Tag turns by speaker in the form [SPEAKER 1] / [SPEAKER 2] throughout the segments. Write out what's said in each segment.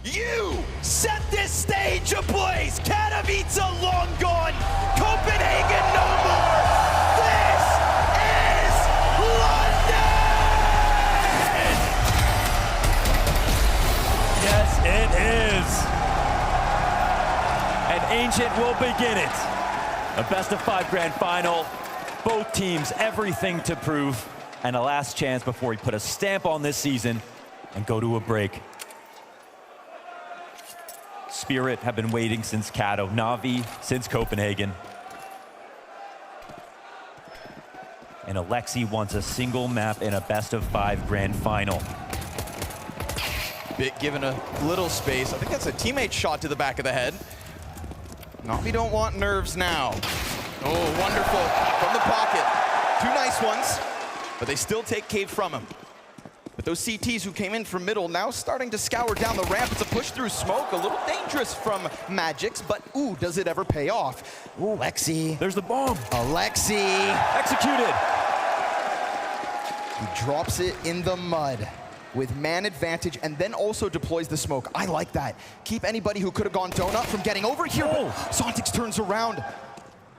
[SPEAKER 1] You set this stage ablaze! Katowice long gone! Copenhagen no more! This is London!
[SPEAKER 2] Yes, it is. And Ancient will begin it. A best-of-5 grand final. Both teams everything to prove. And a last chance before he put a stamp on this season and go to a break. Spirit have been waiting since Kato, NaVi since Copenhagen. And Alexi wants a single map in a best-of-5 grand final.
[SPEAKER 1] Bit given a little space. I think that's a teammate shot to the back of the head. NaVi don't want nerves now. Oh, wonderful. From the pocket. Two nice ones, but they still take Cave from him. But those CTs who came in from middle now starting to scour down the ramp. It's a push through smoke, a little dangerous from Magix, but ooh, does it ever pay off? Ooh, Alexi.
[SPEAKER 2] There's the bomb.
[SPEAKER 1] Alexi.
[SPEAKER 2] Executed.
[SPEAKER 1] He drops it in the mud with man advantage and then also deploys the smoke. I like that. Keep anybody who could have gone donut from getting over here, but Zontix turns around.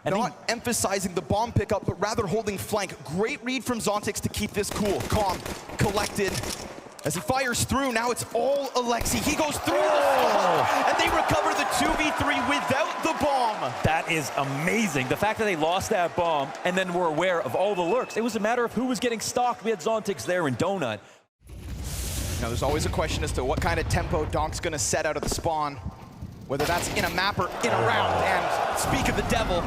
[SPEAKER 1] And not emphasizing the bomb pickup, but rather holding flank. Great read from Zontix to keep this cool, calm, collected. As he fires through, now it's all Alexi. He goes through the smoke, and they recover the 2v3 without the bomb.
[SPEAKER 2] That is amazing. The fact that they lost that bomb and then were aware of all the lurks. It was a matter of who was getting stalked. We had Zontix there and Donut.
[SPEAKER 1] Now there's always a question as to what kind of tempo Donk's gonna set out of the spawn. Whether that's in a map or in a round. And speak of the devil,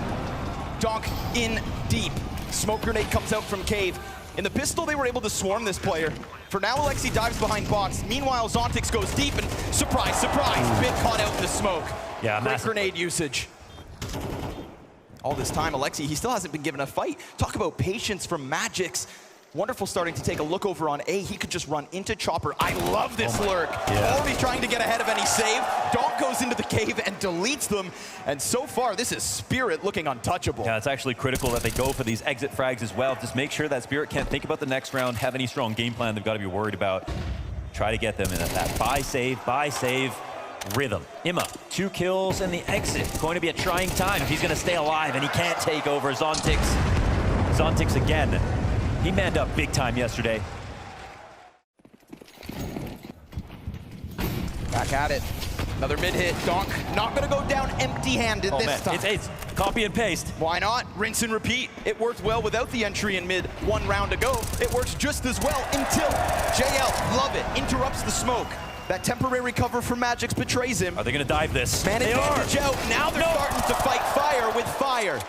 [SPEAKER 1] Donk in deep. Smoke grenade comes out from Cave. In the pistol, they were able to swarm this player. For now, Alexi dives behind box. Meanwhile, Zontix goes deep and surprise, surprise, bit caught out in the smoke.
[SPEAKER 2] Yeah,
[SPEAKER 1] great grenade usage. All this time, Alexi, he still hasn't been given a fight. Talk about patience from Magix. Wonderful starting to take a look over on A. He could just run into Chopper. I love this lurk.
[SPEAKER 2] Yeah.
[SPEAKER 1] Already trying to get ahead of any save. Donk goes into the cave and deletes them. And so far, this is Spirit looking untouchable.
[SPEAKER 2] Yeah, it's actually critical that they go for these exit frags as well. Just make sure that Spirit can't think about the next round, have any strong game plan they've got to be worried about. Try to get them in that buy save rhythm. Imma, 2 kills and the exit. Going to be a trying time if he's going to stay alive, and he can't take over Zontix. Zontix again. He manned up big time yesterday.
[SPEAKER 1] Back at it. Another mid hit. Donk not going to go down empty-handed this time.
[SPEAKER 2] It's copy and paste.
[SPEAKER 1] Why not? Rinse and repeat. It worked well without the entry in mid. 1 round to go. It works just as well until JL, love it, interrupts the smoke. That temporary cover for Magix betrays him.
[SPEAKER 2] Are they going to dive this?
[SPEAKER 1] Man
[SPEAKER 2] They
[SPEAKER 1] advantage
[SPEAKER 2] are.
[SPEAKER 1] out. Now they're starting to fight fire with fire.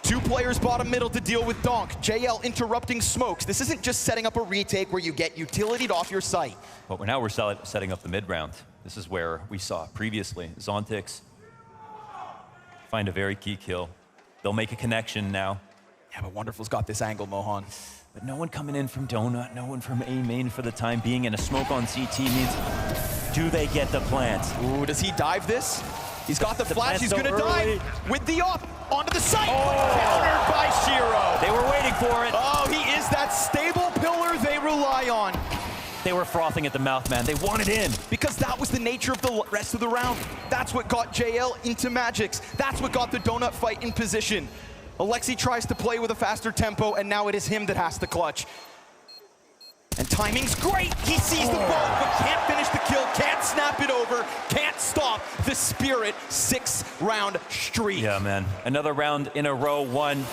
[SPEAKER 1] 2 players bottom middle to deal with Donk. JL interrupting smokes. This isn't just setting up a retake where you get utilitied off your site.
[SPEAKER 2] But now we're setting up the mid round. This is where we saw previously Zontix find a very key kill. They'll make a connection now.
[SPEAKER 1] Yeah, but Wonderful's got this angle, Mohan.
[SPEAKER 2] But no one coming in from Donut, no one from A main for the time being, and a smoke on CT means, do they get the plant?
[SPEAKER 1] Ooh, does he dive this? He's got the flash, he's
[SPEAKER 2] so
[SPEAKER 1] gonna
[SPEAKER 2] early.
[SPEAKER 1] dive with the up onto the site, countered by Shiro.
[SPEAKER 2] They were waiting for it.
[SPEAKER 1] Oh, he is that stable pillar they rely on.
[SPEAKER 2] They were frothing at the mouth, man. They wanted in.
[SPEAKER 1] Because that was the nature of the rest of the round. That's what got JL into Magix. That's what got the Donut fight in position. Alexi tries to play with a faster tempo, and now it is him that has to clutch. And timing's great. He sees the ball, but can't finish the kill, can't snap it over, can't stop the Spirit 6-round streak.
[SPEAKER 2] Yeah, man. Another round in a row, won.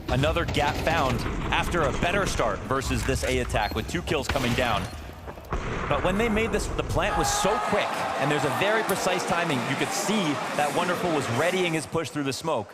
[SPEAKER 2] Another gap found after a better start versus this A attack with 2 kills coming down. But when they made this, the plant was so quick, and there's a very precise timing. You could see that Wonderful was readying his push through the smoke.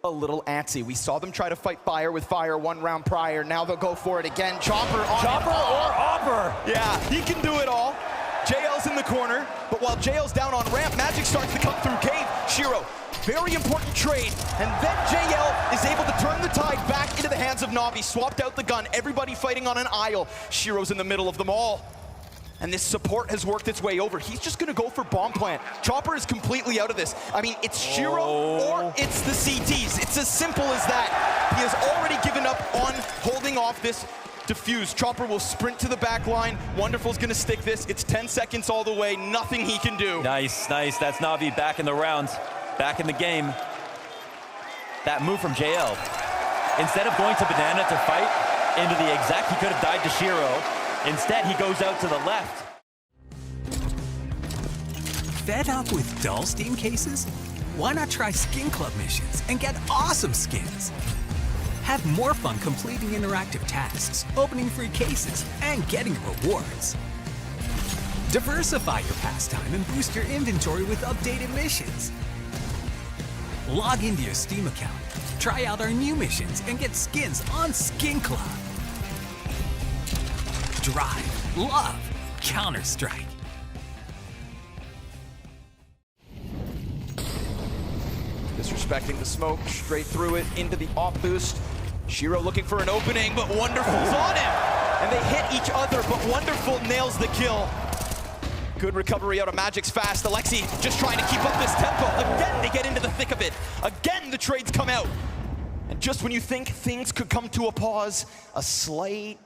[SPEAKER 1] A little antsy. We saw them try to fight fire with fire 1 round prior. Now they'll go for it again. Chopper on
[SPEAKER 2] Chopper or Opper.
[SPEAKER 1] Yeah, he can do it all. JL's in the corner, but while JL's down on ramp, Magix starts to come through cave. Shiro, very important trade, and then JL is able to turn the tide back into the hands of NaVi. Swapped out the gun, everybody fighting on an aisle. Shiro's in the middle of them all. And this support has worked its way over. He's just gonna go for bomb plant. Chopper is completely out of this. I mean, it's Shiro or it's the CTs. It's as simple as that. He has already given up on holding off this defuse. Chopper will sprint to the back line. Wonderful's gonna stick this. It's 10 seconds all the way. Nothing he can do.
[SPEAKER 2] Nice, nice. That's NaVi back in the round, back in the game. That move from JL. Instead of going to Banana to fight into the exec, he could have died to Shiro. Instead, he goes out to the left.
[SPEAKER 3] Fed up with dull Steam cases? Why not try Skin Club missions and get awesome skins? Have more fun completing interactive tasks, opening free cases, and getting rewards. Diversify your pastime and boost your inventory with updated missions. Log into your Steam account, try out our new missions, and get skins on Skin Club. Drive, love, Counter-Strike.
[SPEAKER 1] Disrespecting the smoke, straight through it, into the off boost. Shiro looking for an opening, but Wonderful's on him. And they hit each other, but Wonderful nails the kill. Good recovery out of Magic's fast. Alexi just trying to keep up this tempo. Again, they get into the thick of it. Again, the trades come out. And just when you think things could come to a pause, a slight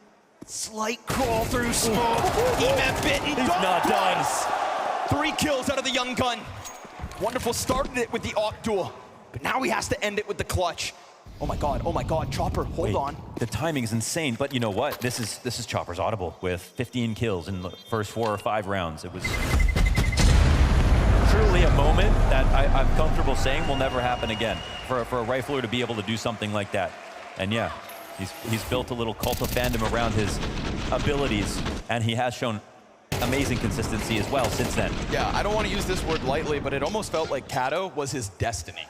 [SPEAKER 1] crawl through smoke. Emet bitten.
[SPEAKER 2] He's not done.
[SPEAKER 1] 3 kills out of the young gun. Wonderful started it with the op duel, but now he has to end it with the clutch. Oh my God, Chopper, hold on.
[SPEAKER 2] The timing is insane, but you know what? This is Chopper's audible with 15 kills in the first 4 or 5 rounds. It was truly a moment that I'm comfortable saying will never happen again. For a rifler to be able to do something like that. And yeah, he's built a little cult of fandom around his abilities, and he has shown amazing consistency as well since then.
[SPEAKER 1] Yeah, I don't want to use this word lightly, but it almost felt like Kato was his destiny.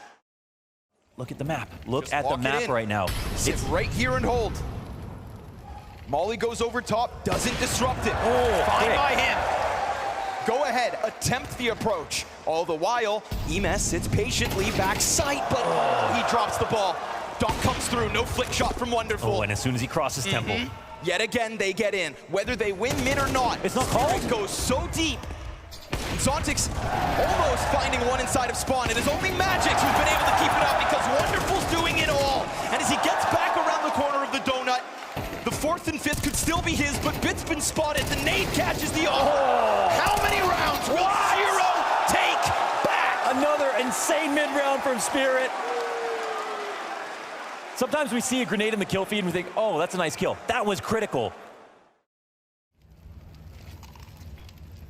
[SPEAKER 2] Look at the map. Look
[SPEAKER 1] Just
[SPEAKER 2] at the map right now.
[SPEAKER 1] Sit right here and hold. Molly goes over top, doesn't disrupt it.
[SPEAKER 2] Oh,
[SPEAKER 1] fine by him. Go ahead, attempt the approach. All the while, Emes sits patiently back sight, but he drops the ball. Doc comes through, no flick shot from Wonderful.
[SPEAKER 2] Oh, and as soon as he crosses Temple.
[SPEAKER 1] Yet again, they get in. Whether they win mid or not,
[SPEAKER 2] it's not called.
[SPEAKER 1] It goes so deep. Zontix almost finding one inside of spawn. It is only Magix who's been able to keep it up because Wonderful's doing it all. And as he gets back around the corner of the donut, the 4th and 5th could still be his, but Bit's been spotted. The nade catches the How many rounds will Shiro take back?
[SPEAKER 2] Another insane mid-round from Spirit. Sometimes we see a grenade in the kill feed and we think, oh, that's a nice kill. That was critical.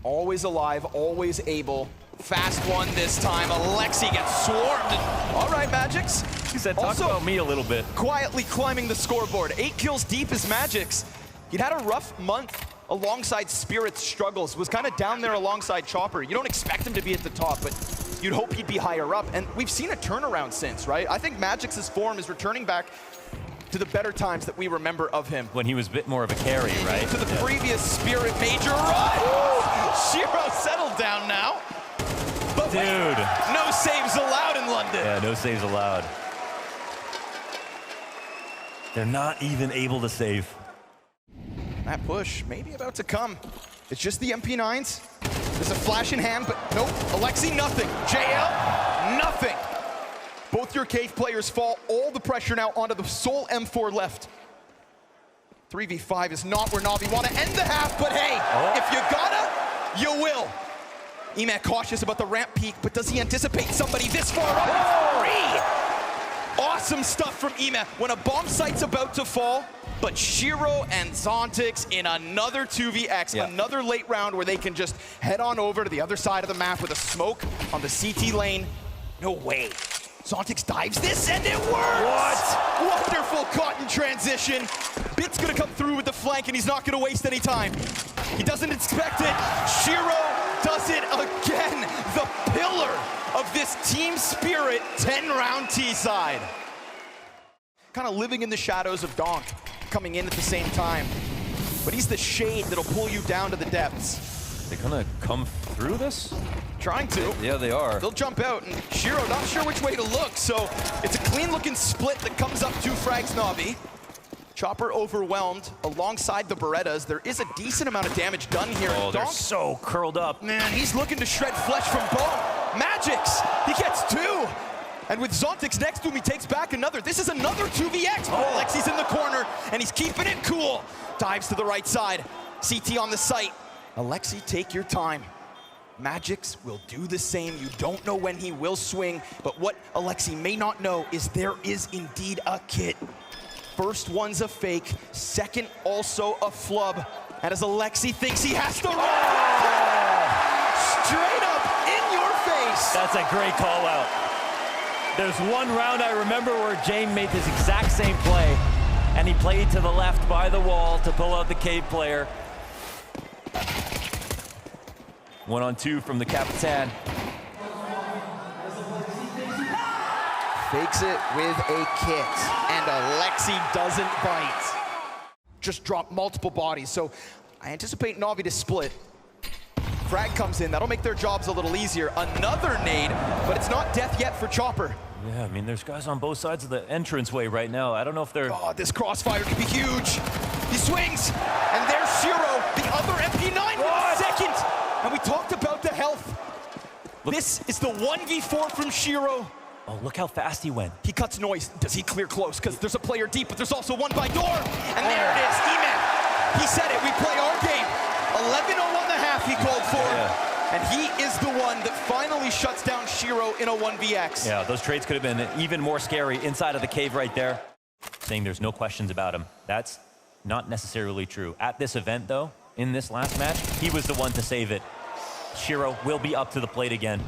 [SPEAKER 1] Always alive, always able. Fast one this time. Alexi gets swarmed. All right, Magix.
[SPEAKER 2] He said, talk about me a little bit.
[SPEAKER 1] Quietly climbing the scoreboard. 8 kills deep is Magix. He'd had a rough month alongside Spirit's struggles. Was kind of down there alongside Chopper. You don't expect him to be at the top, but you'd hope he'd be higher up. And we've seen a turnaround since, right? I think Magix's form is returning back to the better times that we remember of him.
[SPEAKER 2] When he was a bit more of a carry, right?
[SPEAKER 1] To the previous Spirit major run. Shiro settled down now. But
[SPEAKER 2] dude.
[SPEAKER 1] Wait, no saves allowed in London.
[SPEAKER 2] Yeah, no saves allowed. They're not even able to save.
[SPEAKER 1] That push maybe about to come. It's just the MP9s. There's a flash in hand, but nope. Alexi, nothing. JL, nothing. Both your cave players fall. All the pressure now onto the sole M4 left. 3v5 is not where NaVi want to end the half, but hey, if you gotta, you will. Emet cautious about the ramp peak, but does he anticipate somebody this far up? 3! Awesome stuff from Emet when a bomb site's about to fall, but Shiro and Zontix in another 2vx, another late round where they can just head on over to the other side of the map with a smoke on the CT lane. No way. Zontix dives this, and it works! What? Wonderful caught in transition. Bit's gonna come through with the flank, and he's not gonna waste any time. He doesn't expect it. Shiro does it again. The pillar of this Team Spirit 10-round T-side. Kind of living in the shadows of Donk, coming in at the same time. But he's the shade that'll pull you down to the depths.
[SPEAKER 2] They're gonna come through this?
[SPEAKER 1] Trying to.
[SPEAKER 2] Yeah, they are.
[SPEAKER 1] They'll jump out, and Shiro not sure which way to look, so it's a clean-looking split that comes up 2 frags NaVi. Chopper overwhelmed alongside the Berettas. There is a decent amount of damage done here.
[SPEAKER 2] Oh, they're so curled up.
[SPEAKER 1] Man, he's looking to shred flesh from bone. Magix, he gets 2. And with Zontix next to him, he takes back another. This is another 2vx. Oh, Alexi's in the corner, and he's keeping it cool. Dives to the right side. CT on the site. Alexi, take your time. Magix will do the same. You don't know when he will swing, but what Alexi may not know is there is indeed a kit. First one's a fake, second also a flub. And as Alexi thinks he has to run, straight up in your face.
[SPEAKER 2] That's a great call out. There's one round I remember where Jane made this exact same play, and he played to the left by the wall to pull out the cave player. 1-on-2 from the Capitan.
[SPEAKER 1] Fakes it with a kit, and Alexi doesn't bite. Just dropped multiple bodies, so I anticipate NaVi to split. Frag comes in, that'll make their jobs a little easier. Another nade, but it's not death yet for Chopper.
[SPEAKER 2] Yeah, I mean, there's guys on both sides of the entranceway right now. I don't know if they're...
[SPEAKER 1] Oh, this crossfire could be huge. He swings, and there's Shiro, the other MP9 with a second. And we talked about the health. Look. This is the 1v4 from Shiro.
[SPEAKER 2] Oh, look how fast he went.
[SPEAKER 1] He cuts noise. Does he clear close? Because there's a player deep, but there's also one by door. And there it is, Eman. He said it, we play our game. 11:01.5 he called for. Yeah. And he is the one that finally shuts down Shiro in a 1vx.
[SPEAKER 2] Yeah, those trades could have been even more scary inside of the cave right there. Saying there's no questions about him. That's not necessarily true. At this event, though, in this last match, he was the one to save it. Shiro will be up to the plate again.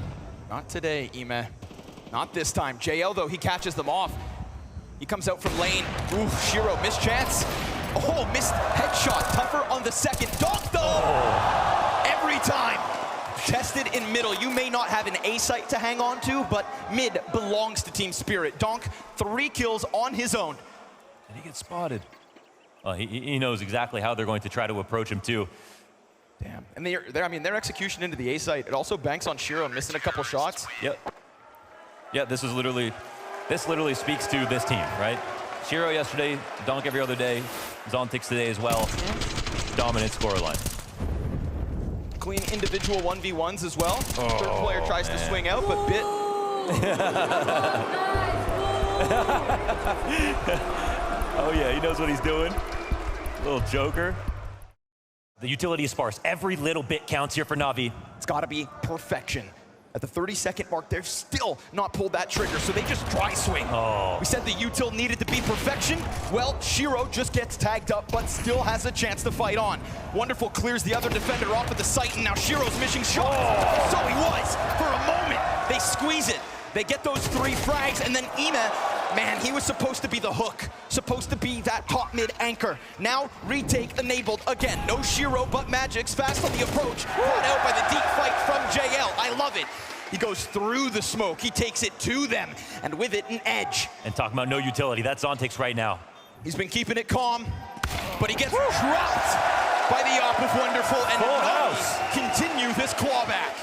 [SPEAKER 1] Not today, Ime. Not this time. JL, though, he catches them off. He comes out from lane. Ooh, Shiro, missed chance. Oh, missed headshot. Tougher on the second. Donk, though! Oh. Every time. Tested in middle. You may not have an A site to hang on to, but mid belongs to Team Spirit. Donk, 3 kills on his own.
[SPEAKER 2] And he gets spotted. Well, he knows exactly how they're going to try to approach him, too.
[SPEAKER 1] Damn. And I mean, their execution into the A site, it also banks on Shiro missing a couple shots.
[SPEAKER 2] Yep. Yeah, this literally speaks to this team, right? Shiro yesterday, Donk every other day, Zontix today as well. Dominant scoreline.
[SPEAKER 1] Clean individual 1v1s as well. Oh, third player tries to swing out, but Bit.
[SPEAKER 2] Oh yeah, he knows what he's doing. Little joker. The utility is sparse. Every little bit counts here for NaVi.
[SPEAKER 1] It's got to be perfection. At the 30-second mark, they've still not pulled that trigger, so they just dry swing.
[SPEAKER 2] Oh.
[SPEAKER 1] We said the util needed to be perfection. Well, Shiro just gets tagged up, but still has a chance to fight on. Wonderful clears the other defender off at the site, and now Shiro's missing shots. Oh. So he was, for a moment. They squeeze it. They get those 3 frags, and then Ime, man, he was supposed to be the hook, supposed to be that top mid anchor. Now, retake enabled again. No Shiro, but Magix fast on the approach. Brought out by the deep fight from JL. I love it. He goes through the smoke. He takes it to them, and with it, an edge.
[SPEAKER 2] And talking about no utility, that's Zontix right now.
[SPEAKER 1] He's been keeping it calm, but he gets dropped by the op of Wonderful, and NaVi continue this clawback.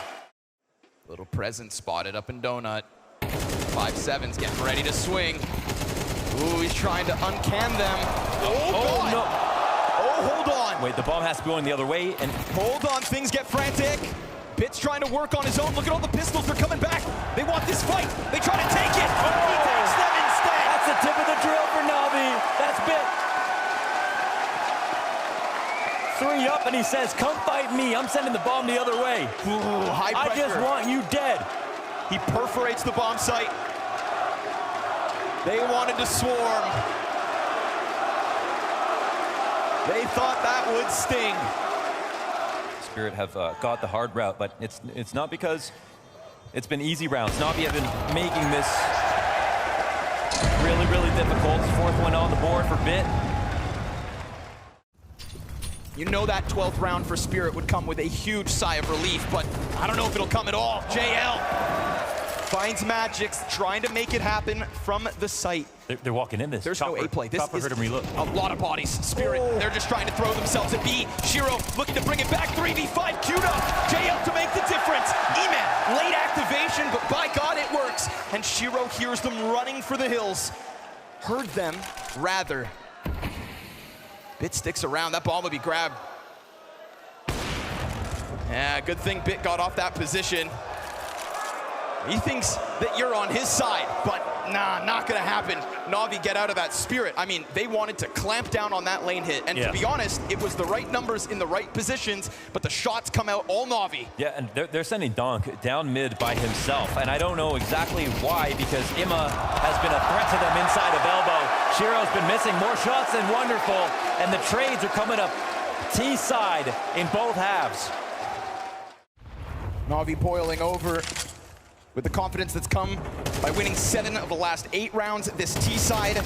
[SPEAKER 1] Little present spotted up in Donut. 5-7's getting ready to swing. Ooh, he's trying to uncan them. Oh, God.
[SPEAKER 2] No.
[SPEAKER 1] Oh, hold on.
[SPEAKER 2] Wait, the bomb has to be going the other way, and...
[SPEAKER 1] Hold on, things get frantic. Bit's trying to work on his own. Look at all the pistols, they're coming back. They want this fight. They try to take it. Oh. He takes them instead.
[SPEAKER 2] That's the tip of the drill for NaVi. That's Bit. 3 up, and he says, come fight me. I'm sending the bomb the other way.
[SPEAKER 1] Ooh, high pressure.
[SPEAKER 2] I just want you dead.
[SPEAKER 1] He perforates the bomb site. They wanted to swarm. They thought that would sting.
[SPEAKER 2] Spirit have got the hard route, but it's not because it's been easy rounds. NaVi have been making this really, really difficult. 4th one on the board for Bit.
[SPEAKER 1] You know that 12th round for Spirit would come with a huge sigh of relief, but I don't know if it'll come at all. JL finds Magix, trying to make it happen from the site.
[SPEAKER 2] They're walking in this.
[SPEAKER 1] There's no A-play. This
[SPEAKER 2] Chopper
[SPEAKER 1] is
[SPEAKER 2] heard him reload.
[SPEAKER 1] a lot of bodies. Spirit, they're just trying to throw themselves at B. Shiro looking to bring it back. 3v5 queued up. JL to make the difference. Eman, late activation, but by God, it works. And Shiro hears them running for the hills. Heard them, rather. Bit sticks around. That ball would be grabbed. Yeah, good thing Bit got off that position. He thinks that you're on his side, but nah, not gonna happen. NaVi, get out of that Spirit. I mean, they wanted to clamp down on that lane hit, and to be honest, it was the right numbers in the right positions, but the shots come out all NaVi.
[SPEAKER 2] Yeah, and they're sending Donk down mid by himself, and I don't know exactly why, because Imma has been a threat to them inside of elbow. Shiro's been missing more shots than Wonderful, and the trades are coming up T side in both halves.
[SPEAKER 1] NaVi boiling over with the confidence that's come by winning 7 of the last 8 rounds. This T-side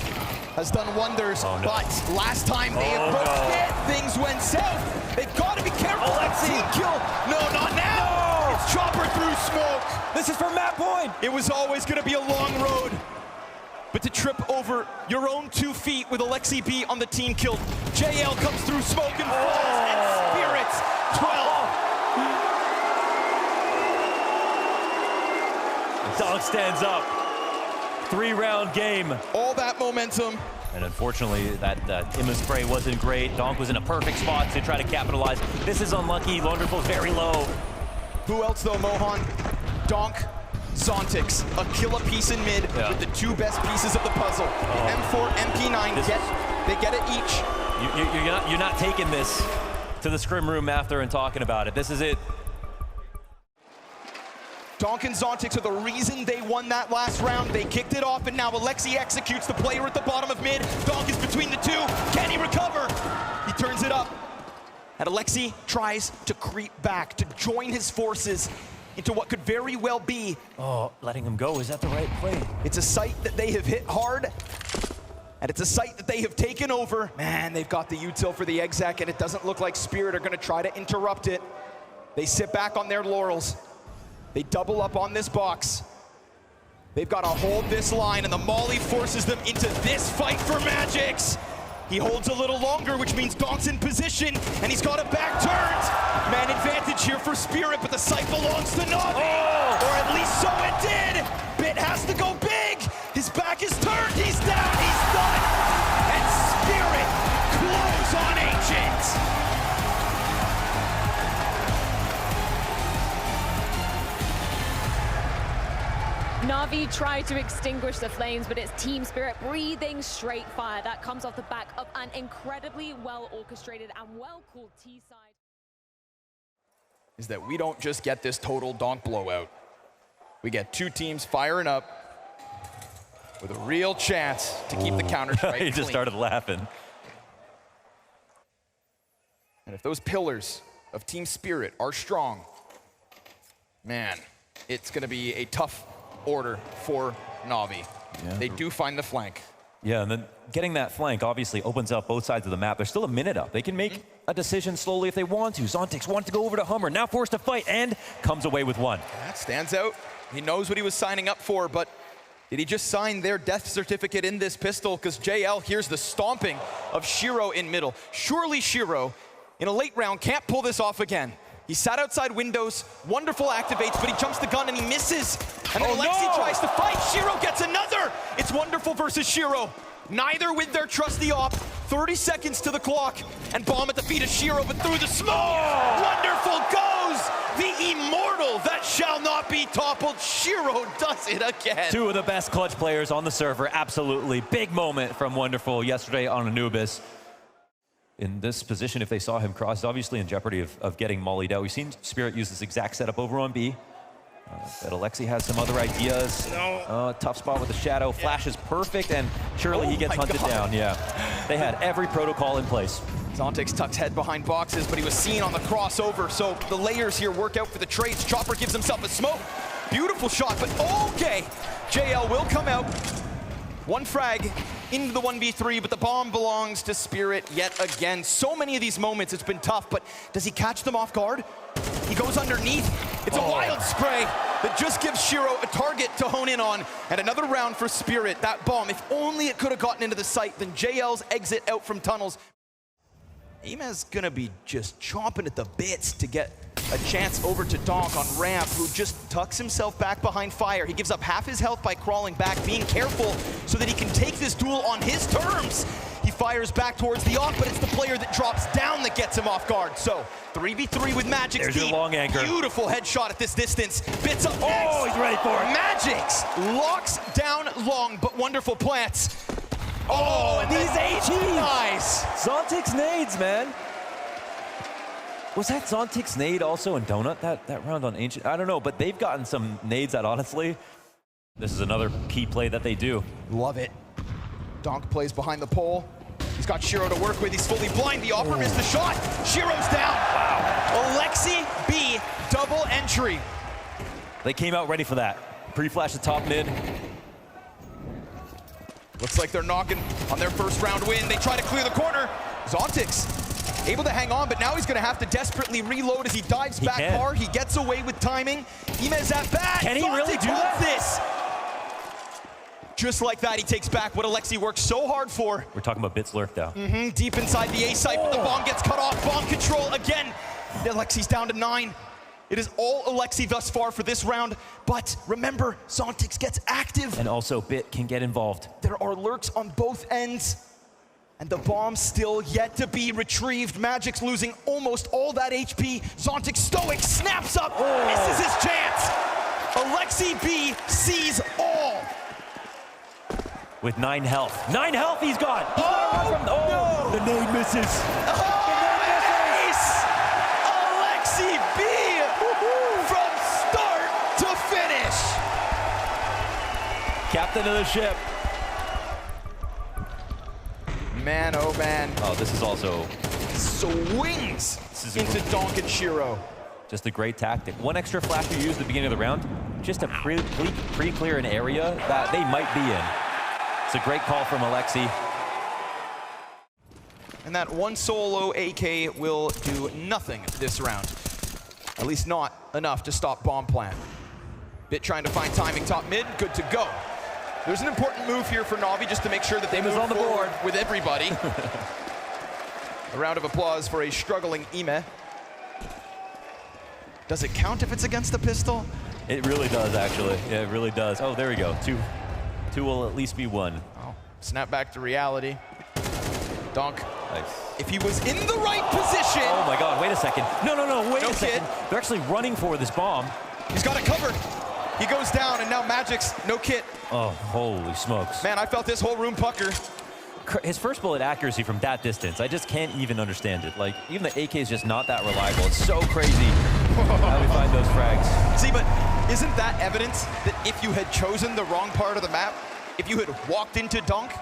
[SPEAKER 1] has done wonders, but last time they approached it, things went south. They've got to be careful. Team kill. No, not now. It's Chopper through smoke.
[SPEAKER 2] This is for Matt Boyd.
[SPEAKER 1] It was always going to be a long road, but to trip over your own 2 feet with Alexi B on the team kill. JL comes through smoke and falls, and Spirits 12.
[SPEAKER 2] Donk stands up. 3-round game.
[SPEAKER 1] All that momentum.
[SPEAKER 2] And unfortunately, that Imma spray wasn't great. Donk was in a perfect spot to try to capitalize. This is unlucky. Wonderful's very low.
[SPEAKER 1] Who else though, Mohan? Donk, Zontix, a kill a piece in mid with the 2 best pieces of the puzzle. M4, MP9, they get it each.
[SPEAKER 2] You're not taking this to the scrim room after and talking about it. This is it.
[SPEAKER 1] Donk and Zontix are the reason they won that last round. They kicked it off, and now Alexi executes the player at the bottom of mid. Donk is between the 2. Can he recover? He turns it up. And Alexi tries to creep back, to join his forces into what could very well be.
[SPEAKER 2] Oh, letting him go, is that the right play?
[SPEAKER 1] It's a site that they have hit hard, and it's a site that they have taken over. Man, they've got the util for the exec, and it doesn't look like Spirit are gonna try to interrupt it. They sit back on their laurels. They double up on this box. They've got to hold this line, and the Molly forces them into this fight for Magix. He holds a little longer, which means Donk's in position, and he's got it back turned. Man advantage here for Spirit, but the site belongs to NaVi. Or at least so it did. Bit has to go big. His back is turned. He's down. He's done. And Spirit close on Ancient.
[SPEAKER 4] NaVi tried to extinguish the flames, but it's Team Spirit breathing straight fire. That comes off the back of an incredibly well-orchestrated and well-called T-side.
[SPEAKER 1] Is that we don't just get this total Donk blowout. We get 2 teams firing up with a real chance to keep the Counter-Strike
[SPEAKER 2] He just started laughing.
[SPEAKER 1] And if those pillars of Team Spirit are strong, man, it's going to be a tough order for NaVi. They do find the flank.
[SPEAKER 2] Yeah, and then getting that flank obviously opens up both sides of the map. There's still a minute up. They can make a decision slowly if they want to. Zontix wanted to go over to Hummer, now forced to fight, and comes away with 1.
[SPEAKER 1] That stands out. He knows what he was signing up for, but did he just sign their death certificate in this pistol? Because JL hears the stomping of Shiro in middle. Surely Shiro, in a late round, can't pull this off again. He sat outside windows, Wonderful activates, but he jumps the gun and he misses. And then Alexi tries to fight, Shiro gets another! It's Wonderful versus Shiro. Neither with their trusty op, 30 seconds to the clock, and bomb at the feet of Shiro, but through the smoke, Wonderful goes! The immortal that shall not be toppled, Shiro does it again.
[SPEAKER 2] 2 of the best clutch players on the server, absolutely. Big moment from Wonderful yesterday on Anubis. In this position, if they saw him cross, he's obviously in jeopardy of getting mollied out. We've seen Spirit use this exact setup over on B. But Alexi has some other ideas. Tough spot with the shadow. Flash is perfect, and surely he gets hunted down. Yeah, they had every protocol in place.
[SPEAKER 1] Zontix tucks head behind boxes, but he was seen on the crossover, so the layers here work out for the trades. Chopper gives himself a smoke. Beautiful shot, but okay. JL will come out. 1 frag into the 1v3, but the bomb belongs to Spirit yet again. So many of these moments, it's been tough, but does he catch them off guard? He goes underneath. It's a wild spray that just gives Shiro a target to hone in on. And another round for Spirit. That bomb, if only it could have gotten into the site, then JL's exit out from tunnels. Aima's gonna be just chomping at the bits to get a chance over to Donk on ramp, who just tucks himself back behind fire. He gives up half his health by crawling back, being careful so that he can take this duel on his terms. He fires back towards the off, but it's the player that drops down that gets him off guard. So 3v3 with Magic's
[SPEAKER 2] There's
[SPEAKER 1] team.
[SPEAKER 2] your long anchor.
[SPEAKER 1] Beautiful headshot at this distance. Bits up next.
[SPEAKER 2] Oh, he's ready for it.
[SPEAKER 1] Magic's locks down long, but wonderful plants. Oh, and
[SPEAKER 2] these
[SPEAKER 1] then
[SPEAKER 2] ATs.
[SPEAKER 1] nice.
[SPEAKER 2] Zontic's nades, man. Was that Zontic's nade also in Donut, that round on Ancient? I don't know, but they've gotten some nades out, honestly. This is another key play that they do.
[SPEAKER 1] Love it. Donk plays behind the pole. He's got Shiro to work with. He's fully blind. The offer missed the shot. Shiro's down. Wow. Alexi B, double entry.
[SPEAKER 2] They came out ready for that. Pre-flash the top mid.
[SPEAKER 1] Looks like they're knocking on their first round win. They try to clear the corner. Zontix able to hang on, but now he's going to have to desperately reload as he dives back hard. He gets away with timing. Imez at bat.
[SPEAKER 2] Can he really do that?
[SPEAKER 1] This. Just like that, he takes back what Alexi worked so hard for.
[SPEAKER 2] We're talking about Bits Lurk now.
[SPEAKER 1] Deep inside the A site, but the bomb gets cut off. Bomb control again. Alexi's down to 9. It is all Alexi thus far for this round, but remember, Zontix gets active.
[SPEAKER 2] And also, Bit can get involved.
[SPEAKER 1] There are lurks on both ends, and the bomb's still yet to be retrieved. Magic's losing almost all that HP. Zontix stoic, snaps up, misses his chance. Alexi B sees all.
[SPEAKER 2] With 9 health. 9 health he's got!
[SPEAKER 1] No.
[SPEAKER 2] The nade misses.
[SPEAKER 1] Nice! Alexi B from start to finish.
[SPEAKER 2] Captain of the ship.
[SPEAKER 1] Man, oh man.
[SPEAKER 2] Oh, this is also
[SPEAKER 1] Swings into Donk and Shiro.
[SPEAKER 2] just a great tactic. One extra flash you use at the beginning of the round, just to pre-clear an area that they might be in. It's a great call from Alexi.
[SPEAKER 1] And that one solo AK will do nothing this round. At least not enough to stop bomb plant. Bit trying to find timing top mid, good to go. There's an important move here for NaVi just to make sure that they move
[SPEAKER 2] on the
[SPEAKER 1] forward
[SPEAKER 2] board
[SPEAKER 1] with everybody. A round of applause for a struggling Ime. Does it count if it's against the pistol?
[SPEAKER 2] It really does, actually. Yeah, it really does. Oh, there we go. Two will at least be one.
[SPEAKER 1] Oh, snap back to reality. Donk.
[SPEAKER 2] Nice.
[SPEAKER 1] If he was in the right position.
[SPEAKER 2] Oh my God, wait a second. No, wait
[SPEAKER 1] No
[SPEAKER 2] a second.
[SPEAKER 1] kid.
[SPEAKER 2] They're actually running for this bomb.
[SPEAKER 1] He's got it covered. He goes down, and now Magic's no kit.
[SPEAKER 2] Oh, holy smokes.
[SPEAKER 1] Man, I felt this whole room pucker.
[SPEAKER 2] His first bullet accuracy from that distance, I just can't even understand it. Like, even the AK is just not that reliable. It's so crazy how we find those frags.
[SPEAKER 1] See, but isn't that evidence that if you had chosen the wrong part of the map, if you had walked into Donk,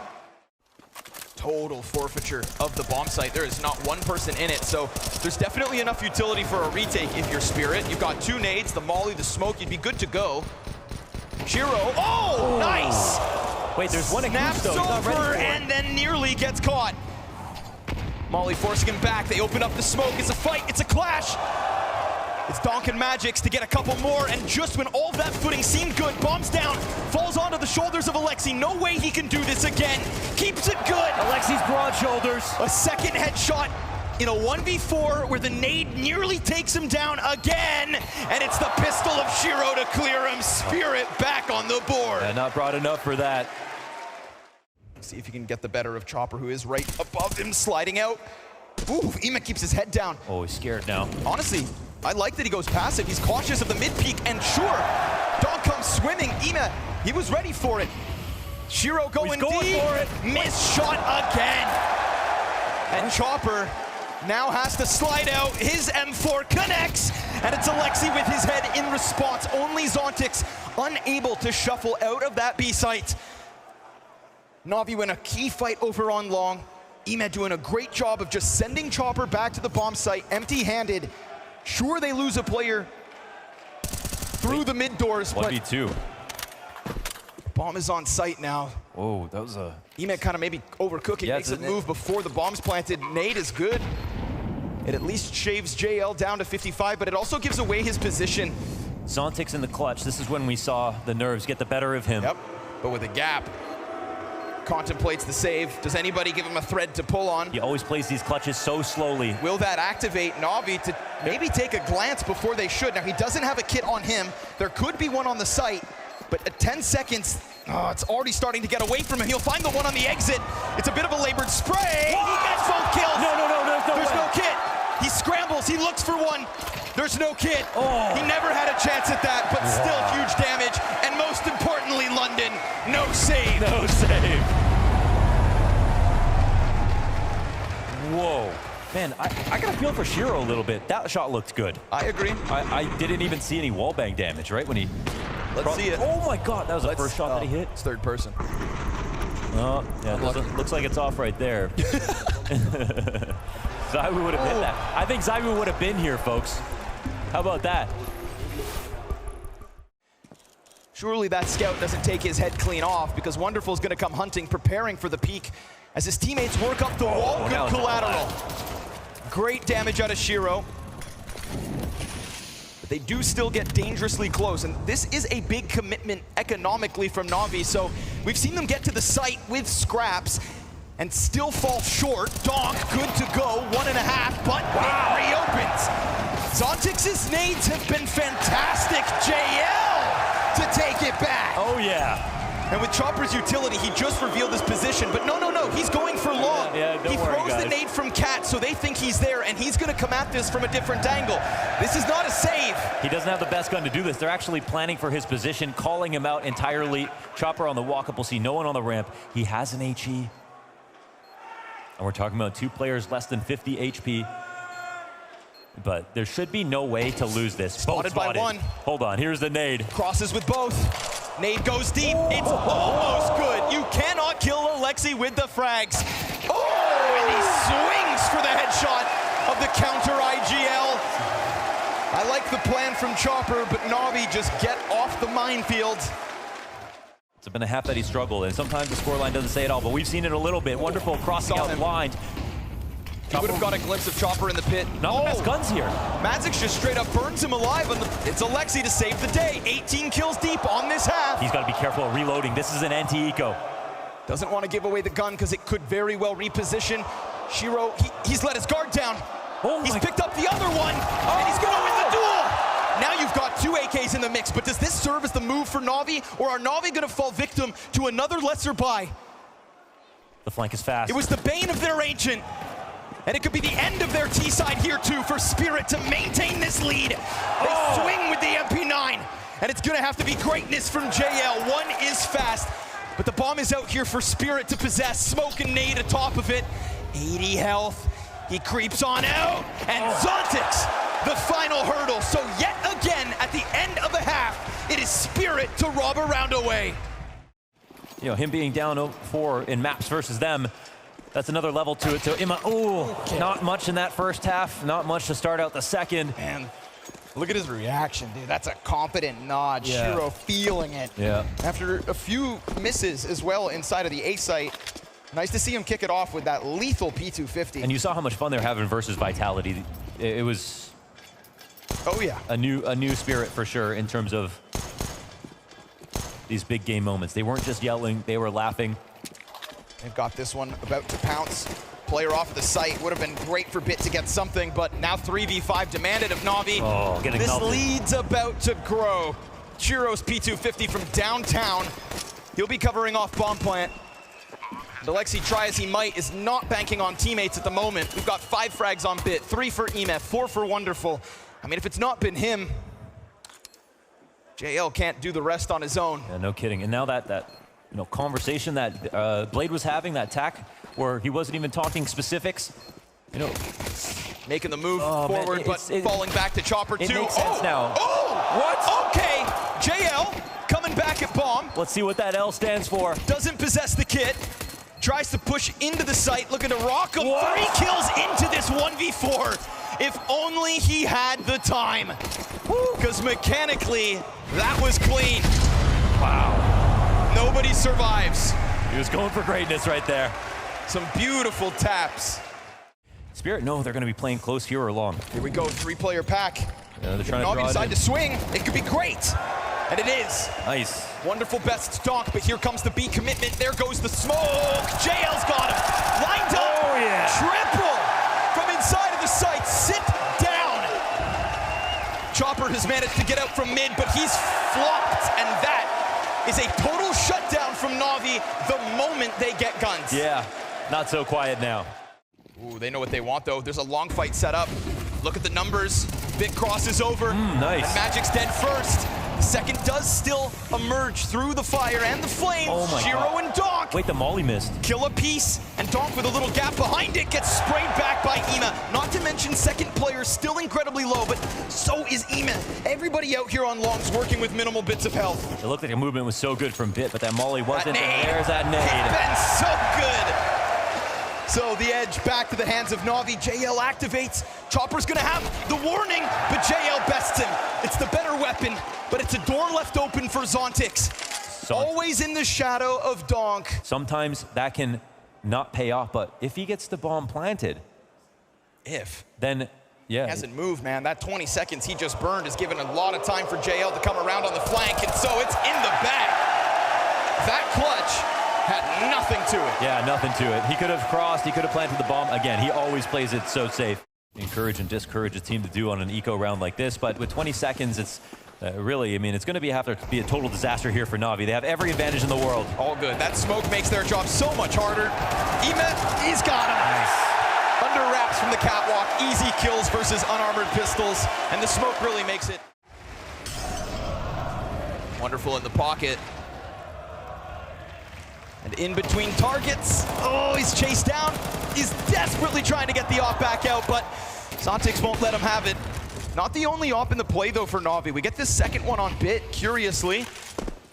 [SPEAKER 1] total forfeiture of the bomb site. There is not one person in it, so there's definitely enough utility for a retake if you're Spirit. You've got 2 nades, the molly, the smoke, you'd be good to go. Shiro, oh, nice!
[SPEAKER 2] Wait, there's one
[SPEAKER 1] Snaps over and then nearly gets caught. Molly forcing him back. They open up the smoke. It's a fight. It's a clash. It's Donk and Magic's to get a couple more, and just when all of that footing seemed good, bombs down, falls onto the shoulders of Alexi. No way he can do this again. Keeps it good.
[SPEAKER 2] Alexi's broad shoulders.
[SPEAKER 1] A second headshot in a 1v4 where the nade nearly takes him down again, and it's the pistol of Shiro to clear him. Spirit back on the board.
[SPEAKER 2] Yeah, not broad enough for that.
[SPEAKER 1] See if he can get the better of Chopper, who is right above him, sliding out. Ooh, Ema keeps his head down.
[SPEAKER 2] Oh, he's scared now.
[SPEAKER 1] Honestly, I like that he goes passive. He's cautious of the mid-peak, and sure, Donk comes swimming. Ema, he was ready for it. Shiro going deep.
[SPEAKER 2] For it.
[SPEAKER 1] Missed shot again. And Chopper now has to slide out. His M4 connects, and it's Alexi with his head in response. Only Zontix unable to shuffle out of that B site. NaVi win a key fight over on long. Ema doing a great job of just sending Chopper back to the bomb site empty-handed. Sure, they lose a player through the mid doors,
[SPEAKER 2] 1v2.
[SPEAKER 1] but bomb is on site now.
[SPEAKER 2] Whoa, that was a...
[SPEAKER 1] Ema kind of maybe overcooking,
[SPEAKER 2] Yeah,
[SPEAKER 1] makes it move before the bomb's planted. Nade is good. It at least shaves JL down to 55, but it also gives away his position.
[SPEAKER 2] Zontix in the clutch. This is when we saw the nerves get the better of him.
[SPEAKER 1] Yep, but with a gap. Contemplates the save. Does anybody give him a thread to pull on?
[SPEAKER 2] He always plays these clutches so slowly.
[SPEAKER 1] Will that activate NaVi to maybe take a glance before they should? Now, he doesn't have a kit on him. There could be one on the site, but at 10 seconds, Oh, it's already starting to get away from him. He'll find the one on the exit. It's a bit of a labored spray.
[SPEAKER 2] Whoa!
[SPEAKER 1] He gets both kills.
[SPEAKER 2] No,
[SPEAKER 1] There's
[SPEAKER 2] way.
[SPEAKER 1] no kit. He scrambles. He looks for one. There's no kit.
[SPEAKER 2] Oh.
[SPEAKER 1] He never had a chance at that, but still huge damage. And most importantly, London, no save.
[SPEAKER 2] No save. Whoa. Man, I got a feel for Shiro a little bit. That shot looked good.
[SPEAKER 1] I agree.
[SPEAKER 2] I didn't even see any wallbang damage, right? When he...
[SPEAKER 1] Let's see it.
[SPEAKER 2] Oh my God, that was the first shot that he hit.
[SPEAKER 1] It's third person.
[SPEAKER 2] Oh, yeah, looks like it's off right there. Zywoo would have hit that. I think Zywoo would have been here, folks. How about that?
[SPEAKER 1] Surely that scout doesn't take his head clean off, because Wonderful's going to come hunting, preparing for the peak as his teammates work up the wall. Good collateral. Great damage out of Shiro. But they do still get dangerously close, and this is a big commitment economically from NaVi. So we've seen them get to the site with scraps and still fall short. Donk, good to go, 1.5, but it reopens. Zontix's nades have been fantastic. JL to take it back.
[SPEAKER 2] Oh yeah.
[SPEAKER 1] And with Chopper's utility, he just revealed his position, but no, he's going for long. He throws the nade from Cat, so they think he's there, and he's gonna come at this from a different angle. This is not a save.
[SPEAKER 2] He doesn't have the best gun to do this. They're actually planning for his position, calling him out entirely. Chopper on the walk-up, we'll see no one on the ramp. He has an HE. And we're talking about 2 players less than 50 HP. But there should be no way to lose this.
[SPEAKER 1] Spotted by one.
[SPEAKER 2] Hold on, here's the nade.
[SPEAKER 1] Crosses with both. Nade goes deep. It's almost good. You cannot kill Alexi with the frags. Oh, and he swings for the headshot of the counter IGL. I like the plan from Chopper, but NaVi just get off the minefield.
[SPEAKER 2] It's been a half that he struggled, and sometimes the scoreline doesn't say it all, but we've seen it a little bit. Wonderful crossing out blind.
[SPEAKER 1] He would have got a glimpse of Chopper in the pit.
[SPEAKER 2] Not the best guns here.
[SPEAKER 1] Magic just straight up burns him alive. It's Alexi to save the day. 18 kills deep on this half.
[SPEAKER 2] He's got to be careful of reloading. This is an anti-eco.
[SPEAKER 1] Doesn't want to give away the gun because it could very well reposition. Shiro, he's let his guard down. He's picked up the other one, and he's going to win the duel. Now you've got 2 AKs in the mix, but does this serve as the move for NaVi, or are NaVi going to fall victim to another lesser buy?
[SPEAKER 2] The flank is fast.
[SPEAKER 1] It was the bane of their ancient. And it could be the end of their T-side here, too, for Spirit to maintain this lead. They swing with the MP9, and it's going to have to be greatness from JL. One is fast, but the bomb is out here for Spirit to possess. Smoke and nade atop of it. 80 health. He creeps on out, and Zontix, the final hurdle. So yet again, at the end of a half, it is Spirit to rob a round away.
[SPEAKER 2] You know, him being down 0-4 in maps versus them, that's another level to it. So Imma, not much in that first half, not much to start out the second.
[SPEAKER 1] And look at his reaction, dude. That's a competent nod.
[SPEAKER 2] Yeah.
[SPEAKER 1] Shiro feeling it.
[SPEAKER 2] Yeah.
[SPEAKER 1] After a few misses as well inside of the A site, nice to see him kick it off with that lethal P250.
[SPEAKER 2] And you saw how much fun they're having versus Vitality. It was a new Spirit for sure in terms of these big game moments. They weren't just yelling, they were laughing.
[SPEAKER 1] They've got this one about to pounce. Player off the site. Would have been great for Bit to get something, but now 3v5 demanded of NaVi.
[SPEAKER 2] Oh, getting
[SPEAKER 1] this
[SPEAKER 2] melted.
[SPEAKER 1] lead's about to grow. Chiro's P250 from downtown. He'll be covering off bomb plant. And Alexi, try as he might, is not banking on teammates at the moment. We've got 5 frags on Bit, 3 for EMF, 4 for Wonderful. I mean, if it's not been him, JL can't do the rest on his own.
[SPEAKER 2] Yeah, no kidding. And now that conversation that Blade was having, that tack, where he wasn't even talking specifics,
[SPEAKER 1] making the move forward, but falling back to Chopper too.
[SPEAKER 2] It makes sense now.
[SPEAKER 1] What? Okay, JL coming back at bomb.
[SPEAKER 2] Let's see what that L stands for.
[SPEAKER 1] Doesn't possess the kit. Tries to push into the site, looking to rock him. 3 kills into this 1v4. If only he had the time. Because mechanically, that was clean.
[SPEAKER 2] Wow.
[SPEAKER 1] Nobody survives.
[SPEAKER 2] He was going for greatness right there.
[SPEAKER 1] Some beautiful taps.
[SPEAKER 2] Spirit, no, they're going to be playing close here or long.
[SPEAKER 1] Here we go, 3-player pack.
[SPEAKER 2] Yeah, they're trying
[SPEAKER 1] if
[SPEAKER 2] to draw
[SPEAKER 1] decide to swing, it could be great. And it is.
[SPEAKER 2] Nice.
[SPEAKER 1] Wonderful best Donk, but here comes the B commitment. There goes the smoke. JL's got him. Lined up.
[SPEAKER 2] Oh, yeah.
[SPEAKER 1] Triple from inside of the site. Sit down. Chopper has managed to get out from mid, but he's flopped, and that is a total shutdown from NaVi the moment they get guns.
[SPEAKER 2] Yeah, not so quiet now.
[SPEAKER 1] Ooh, they know what they want, though. There's a long fight set up. Look at the numbers. Bit crosses over.
[SPEAKER 2] Nice.
[SPEAKER 1] And Magic's dead first. The second does still emerge through the fire and the flames.
[SPEAKER 2] Oh my
[SPEAKER 1] Shiro
[SPEAKER 2] God.
[SPEAKER 1] and Donk
[SPEAKER 2] Wait, the molly missed.
[SPEAKER 1] kill a piece, and Donk with a little gap behind it gets sprayed back by Ima. Not to mention second player still incredibly low, but so is Ima. Everybody out here on longs working with minimal bits of health.
[SPEAKER 2] It looked like the movement was so good from Bit, but that molly wasn't.
[SPEAKER 1] That nade.
[SPEAKER 2] And there's that
[SPEAKER 1] It's
[SPEAKER 2] nade.
[SPEAKER 1] been so good. So the edge back to the hands of NaVi. JL activates. Chopper's gonna have the warning, but JL bests him. It's the better weapon, but it's a door left open for Zontix. Always in the shadow of Donk.
[SPEAKER 2] Sometimes that can not pay off, but if he gets the bomb planted, then yeah.
[SPEAKER 1] He hasn't moved, man. That 20 seconds he just burned has given a lot of time for JL to come around on the flank, and so it's in the bag. That clutch had nothing to it.
[SPEAKER 2] Yeah, nothing to it. He could have crossed, he could have planted the bomb. Again, he always plays it so safe. Encourage and discourage a team to do on an eco round like this, but with 20 seconds, it's really, I mean, it's going to have to be a total disaster here for NaVi. They have every advantage in the world.
[SPEAKER 1] All good. That smoke makes their job so much harder. Ima, he's got him. Nice. Under wraps from the catwalk. Easy kills versus unarmored pistols, and the smoke really makes it. Wonderful in the pocket. And in between targets, oh, he's chased down. He's desperately trying to get the op back out, but Zontix won't let him have it. Not the only op in the play, though, for NaVi. We get this second one on Bit, curiously.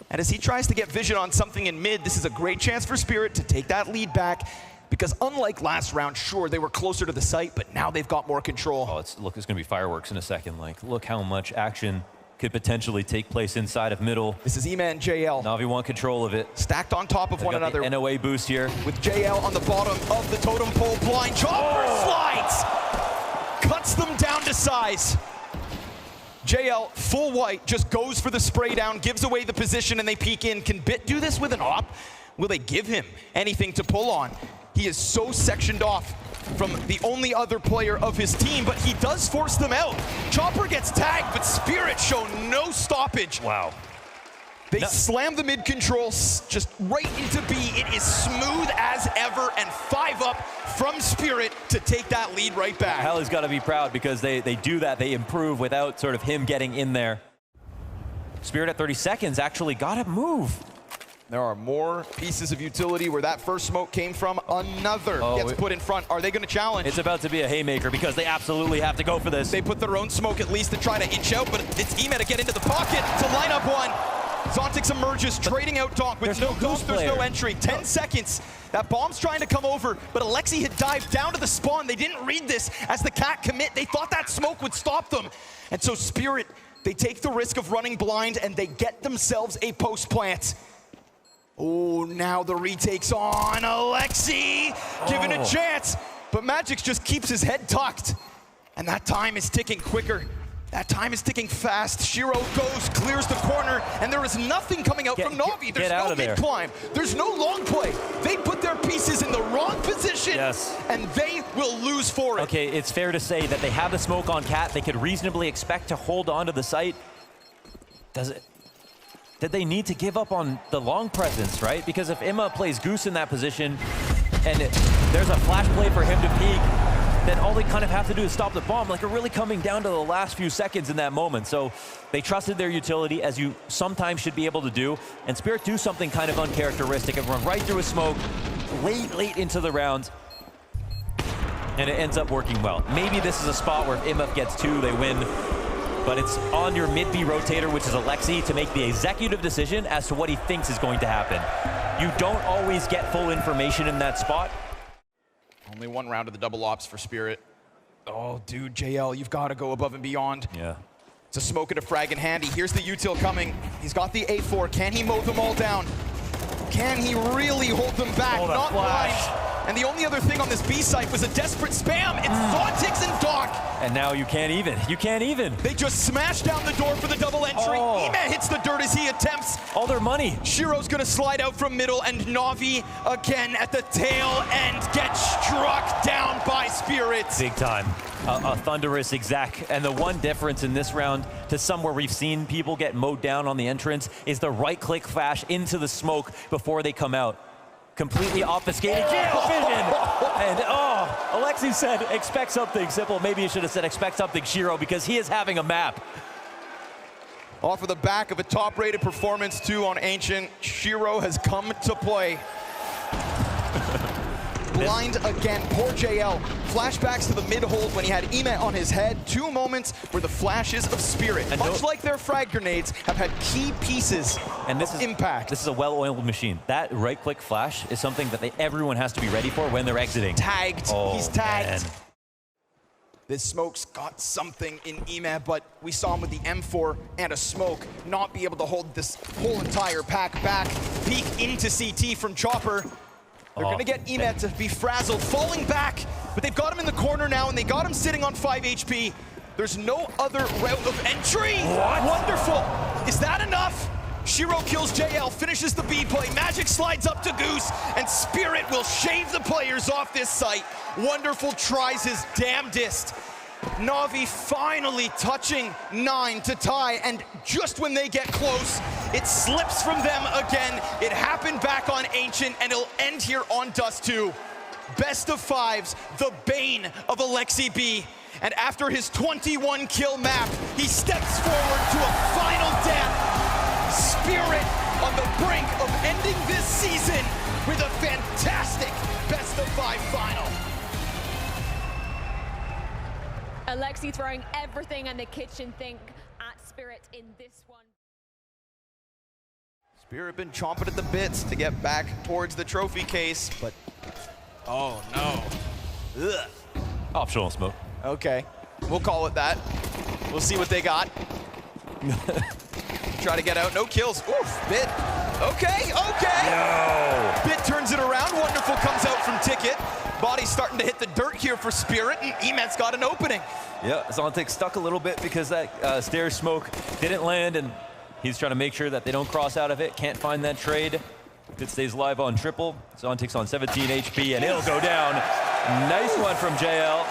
[SPEAKER 1] And as he tries to get vision on something in mid, this is a great chance for Spirit to take that lead back, because unlike last round, sure, they were closer to the site, but now they've got more control.
[SPEAKER 2] Oh, look, it's going to be fireworks in a second. Like, look how much action could potentially take place inside of middle.
[SPEAKER 1] This is Ima and JL.
[SPEAKER 2] NaVi want control of it.
[SPEAKER 1] Stacked on top of one another.
[SPEAKER 2] The NOA boost here.
[SPEAKER 1] With JL on the bottom of the totem pole. Blind Chopper slides! Cuts them down to size. JL, full white, just goes for the spray down, gives away the position, and they peek in. Can Bit do this with an op? Will they give him anything to pull on? He is so sectioned off from the only other player of his team, but he does force them out. Chopper gets tagged, but Spirit show no stoppage.
[SPEAKER 2] Wow.
[SPEAKER 1] They slam the mid controls just right into B. It is smooth as ever, and 5 up from Spirit to take that lead right back.
[SPEAKER 2] Hell, he's got to be proud because they do that. They improve without sort of him getting in there. Spirit at 30 seconds actually got to move.
[SPEAKER 1] There are more pieces of utility where that first smoke came from. Another gets put in front. Are they going to challenge?
[SPEAKER 2] It's about to be a haymaker because they absolutely have to go for this.
[SPEAKER 1] They put their own smoke at least to try to inch out, but it's Ima to get into the pocket to line up one. Zontix emerges, trading out Donk with no ghost, there's no entry. 10 seconds. That bomb's trying to come over, but Alexi had dived down to the spawn. They didn't read this as the cat commit. They thought that smoke would stop them. And so Spirit, they take the risk of running blind and they get themselves a post plant. Oh, now the retake's on. Alexi given a chance, but Magix just keeps his head tucked. And that time is ticking quicker. That time is ticking fast. Shiro goes, clears the corner, and there is nothing coming out from NaVi. There's no mid-climb. There's no long play. They put their pieces in the wrong position, and they will lose for it.
[SPEAKER 2] Okay, it's fair to say that they have the smoke on Cat. They could reasonably expect to hold on to the site. Did they need to give up on the long presence, right? Because if Ima plays Goose in that position, and there's a flash play for him to peek, then all they kind of have to do is stop the bomb. Like, we're really coming down to the last few seconds in that moment. So they trusted their utility, as you sometimes should be able to do, and Spirit do something kind of uncharacteristic and run right through a smoke late into the round, and it ends up working well. Maybe this is a spot where if IMF gets 2, they win, but it's on your mid-B rotator, which is Alexi, to make the executive decision as to what he thinks is going to happen. You don't always get full information in that spot.
[SPEAKER 1] Only one round of the double ops for Spirit. Oh, dude, JL, you've got to go above and beyond.
[SPEAKER 2] Yeah.
[SPEAKER 1] It's a smoke and a frag in handy. Here's the util coming. He's got the A4. Can he mow them all down? Can he really hold them back? Not blind. And the only other thing on this B site was a desperate spam. It's Zontix and Doc.
[SPEAKER 2] And now you can't even. You can't even.
[SPEAKER 1] They just smash down the door for the double entry.
[SPEAKER 2] Oh.
[SPEAKER 1] Ema hits the dirt as he attempts.
[SPEAKER 2] All their money.
[SPEAKER 1] Shiro's gonna slide out from middle, and NaVi again at the tail end gets struck down by Spirit.
[SPEAKER 2] Big time. A thunderous exact. And the one difference in this round to somewhere we've seen people get mowed down on the entrance is the right-click flash into the smoke before they come out. Completely obfuscated jail vision. And Alexi said, expect something simple. Maybe you should have said expect something, Shiro, because he is having a map.
[SPEAKER 1] Off of the back of a top-rated performance, too, on Ancient, Shiro has come to play. Blind again, poor JL. Flashbacks to the mid-hold when he had Ema on his head. 2 moments where the flashes of Spirit, and much like their frag grenades, have had key pieces of impact.
[SPEAKER 2] This is a well-oiled machine. That right-click flash is something that everyone has to be ready for when they're exiting.
[SPEAKER 1] Tagged.
[SPEAKER 2] Oh,
[SPEAKER 1] he's tagged.
[SPEAKER 2] Man.
[SPEAKER 1] This smoke's got something in Ema, but we saw him with the M4 and a smoke not be able to hold this whole entire pack back. Peek into CT from Chopper. They're gonna get Ema to be frazzled, falling back, but they've got him in the corner now, and they got him sitting on 5 HP. There's no other route of entry.
[SPEAKER 2] What?
[SPEAKER 1] Wonderful. Is that enough? Shiro kills JL, finishes the B play. Magic slides up to Goose, and Spirit will shave the players off this site. Wonderful tries his damnedest. NaVi finally touching 9 to tie, and just when they get close, it slips from them again. It happened back on Ancient, and it'll end here on Dust 2. Best of 5s, the bane of Alexi B. And after his 21 kill map, he steps forward to a final death. Spirit on the brink of ending this season with a fantastic best of 5 final.
[SPEAKER 4] Alexi throwing everything in the kitchen sink at Spirit in this one.
[SPEAKER 1] Spirit been chomping at the bits to get back towards the trophy case, but oh no. Ugh.
[SPEAKER 2] Optional smoke.
[SPEAKER 1] Okay, we'll call it that. We'll see what they got. Try to get out, no kills. Oof, Bit. Okay.
[SPEAKER 2] No.
[SPEAKER 1] Bit turns it around, Wonderful comes out from Ticket. Body's starting to hit the dirt here for Spirit, and Emet's got an opening.
[SPEAKER 2] Yeah, Zontix stuck a little bit because that stairs smoke didn't land, and he's trying to make sure that they don't cross out of it. Can't find that trade. It stays live on triple. Zontix on 17 HP, and it'll go down. Nice one from JL.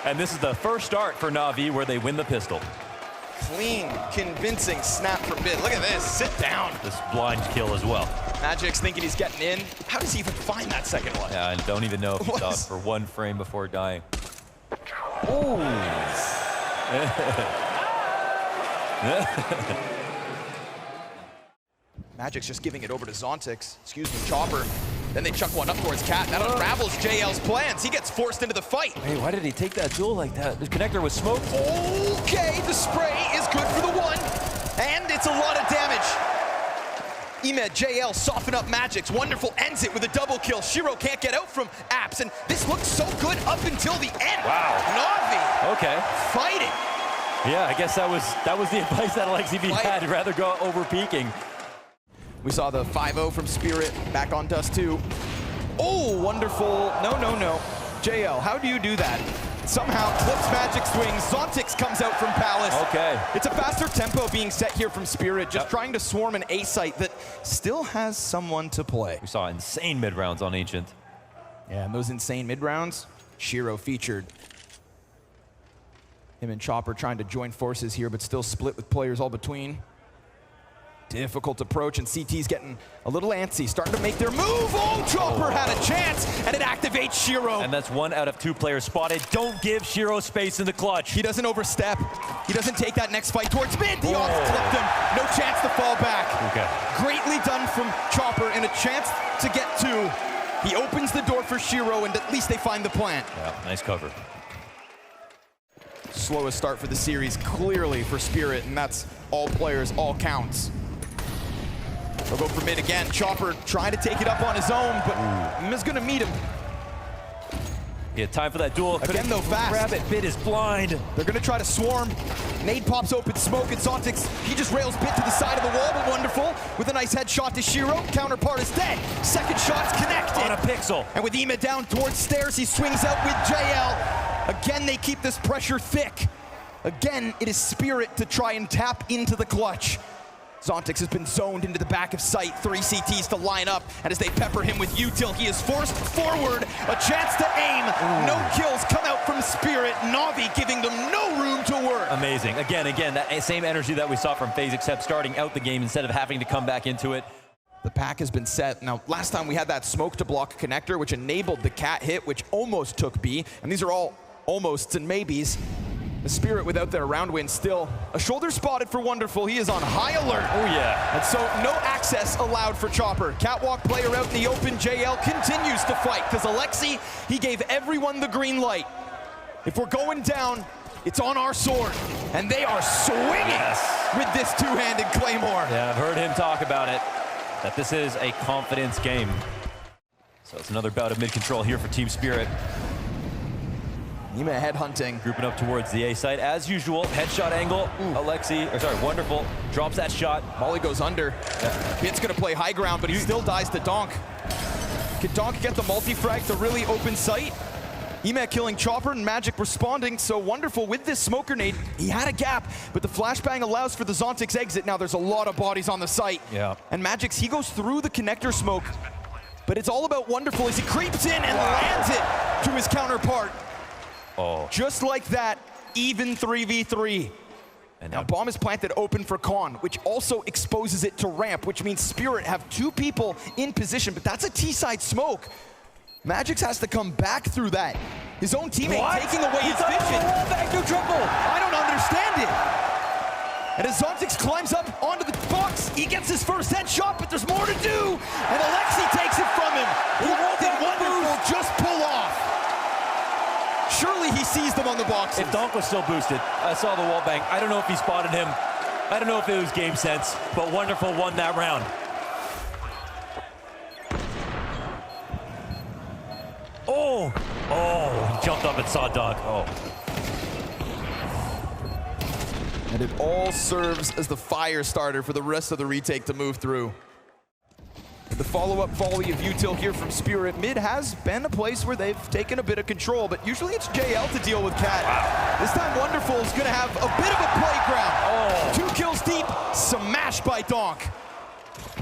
[SPEAKER 2] And this is the first start for NaVi where they win the pistol.
[SPEAKER 1] Clean, convincing snap from Bit. Look at this, sit down.
[SPEAKER 2] This blind kill as well.
[SPEAKER 1] Magic's thinking he's getting in. How does he even find that second one?
[SPEAKER 2] Yeah, I don't even know if he saw it for 1 frame before dying. Ooh.
[SPEAKER 1] Magic's just giving it over to Zontix, Chopper. Then they chuck one up towards Cat. That unravels JL's plans. He gets forced into the fight.
[SPEAKER 2] Hey, why did he take that duel like that? The connector was smoked.
[SPEAKER 1] Okay, the spray is good for the 1, and it's a lot of damage. Ema, JL soften up Magic's. Wonderful ends it with a double kill. Shiro can't get out from Apps, and this looks so good up until the end.
[SPEAKER 2] Wow.
[SPEAKER 1] NaVi.
[SPEAKER 2] Okay.
[SPEAKER 1] Fighting.
[SPEAKER 2] Yeah, I guess that was the advice that Alexi B had. Rather go over peaking.
[SPEAKER 1] We saw the 5-0 from Spirit back on Dust 2. Oh, wonderful. No. JL, how do you do that? Somehow clips Magic swings. Zontix comes out from Palace.
[SPEAKER 2] Okay.
[SPEAKER 1] It's a faster tempo being set here from Spirit, just trying to swarm an A site that still has someone to play.
[SPEAKER 2] We saw insane mid-rounds on Ancient.
[SPEAKER 1] Yeah, and those insane mid-rounds, Shiro featured. Him and Chopper trying to join forces here, but still split with players all between. Difficult approach, and CT's getting a little antsy, starting to make their move. Oh, Chopper had a chance, and it activates Shiro.
[SPEAKER 2] And that's 1 out of 2 players spotted. Don't give Shiro space in the clutch.
[SPEAKER 1] He doesn't overstep. He doesn't take that next fight towards mid. The off clipped him. No chance to fall back.
[SPEAKER 2] Okay.
[SPEAKER 1] Greatly done from Chopper, and a chance to get 2. He opens the door for Shiro, and at least they find the plant.
[SPEAKER 2] Yeah, nice cover.
[SPEAKER 1] Slowest start for the series, clearly for Spirit, and that's all players, all counts. They'll go for mid again. Chopper trying to take it up on his own, but Ema's gonna meet him.
[SPEAKER 2] Yeah, time for that duel.
[SPEAKER 1] Again, though, fast.
[SPEAKER 2] Grab it, Bit is blind.
[SPEAKER 1] They're gonna try to swarm. Nade pops open smoke, and Zontix, he just rails Bit to the side of the wall, but wonderful. With a nice headshot to Shiro, counterpart is dead. Second shot's connected.
[SPEAKER 2] On a pixel.
[SPEAKER 1] And with Ima down towards stairs, he swings out with JL. Again, they keep this pressure thick. Again, it is Spirit to try and tap into the clutch. Zontix has been zoned into the back of sight. 3 CTs to line up, and as they pepper him with util, he is forced forward. A chance to aim. No kills come out from Spirit. NaVi giving them no room to work.
[SPEAKER 2] Amazing. Again, that same energy that we saw from FaZe, except starting out the game instead of having to come back into it.
[SPEAKER 1] The pack has been set. Now, last time we had that smoke to block connector, which enabled the cat hit, which almost took B, and these are all almosts and maybes. The Spirit without their round win still. A shoulder spotted for Wonderful. He is on high alert.
[SPEAKER 2] Oh, yeah.
[SPEAKER 1] And so no access allowed for Chopper. Catwalk player out in the open. JL continues to fight because Alexi, he gave everyone the green light. If we're going down, it's on our sword. And they are swinging with this two-handed Claymore.
[SPEAKER 2] Yeah, I've heard him talk about it, that this is a confidence game. So it's another bout of mid-control here for Team Spirit.
[SPEAKER 1] Ima headhunting.
[SPEAKER 2] Grouping up towards the A site as usual. Headshot angle. Wonderful drops that shot.
[SPEAKER 1] Molly goes under. Yeah. Bit's gonna play high ground, but he still dies to Donk. Can Donk get the multi-frag to really open sight? Ima killing Chopper and Magic responding, so Wonderful with this smoke grenade. He had a gap, but the flashbang allows for the Zontix exit. Now there's a lot of bodies on the site.
[SPEAKER 2] Yeah.
[SPEAKER 1] And Magic's, he goes through the connector smoke, but it's all about Wonderful as he creeps in and lands it to his counterpart.
[SPEAKER 2] Oh.
[SPEAKER 1] Just like that, even 3v3. And now bomb is planted open for Con, which also exposes it to ramp, which means Spirit have 2 people in position, but that's a T-side smoke. Magix has to come back through that. His own teammate taking away his vision.
[SPEAKER 2] Back to triple.
[SPEAKER 1] I don't understand it. And as Zontix climbs up onto the box, he gets his first headshot, but there's more to do. And Alexi takes it from him. What did Wonderful just pull off? Surely he sees them on the box.
[SPEAKER 2] If Donk was still boosted, I saw the wall bang. I don't know if he spotted him. I don't know if it was game sense, but Wonderful won that round. Oh, he jumped up and saw Donk. Oh.
[SPEAKER 1] And it all serves as the fire starter for the rest of the retake to move through. The follow-up volley of util here from Spirit. Mid has been a place where they've taken a bit of control, but usually it's JL to deal with Cat. Wow. This time Wonderful is gonna have a bit of a playground. Oh. 2 kills deep, smashed by Donk.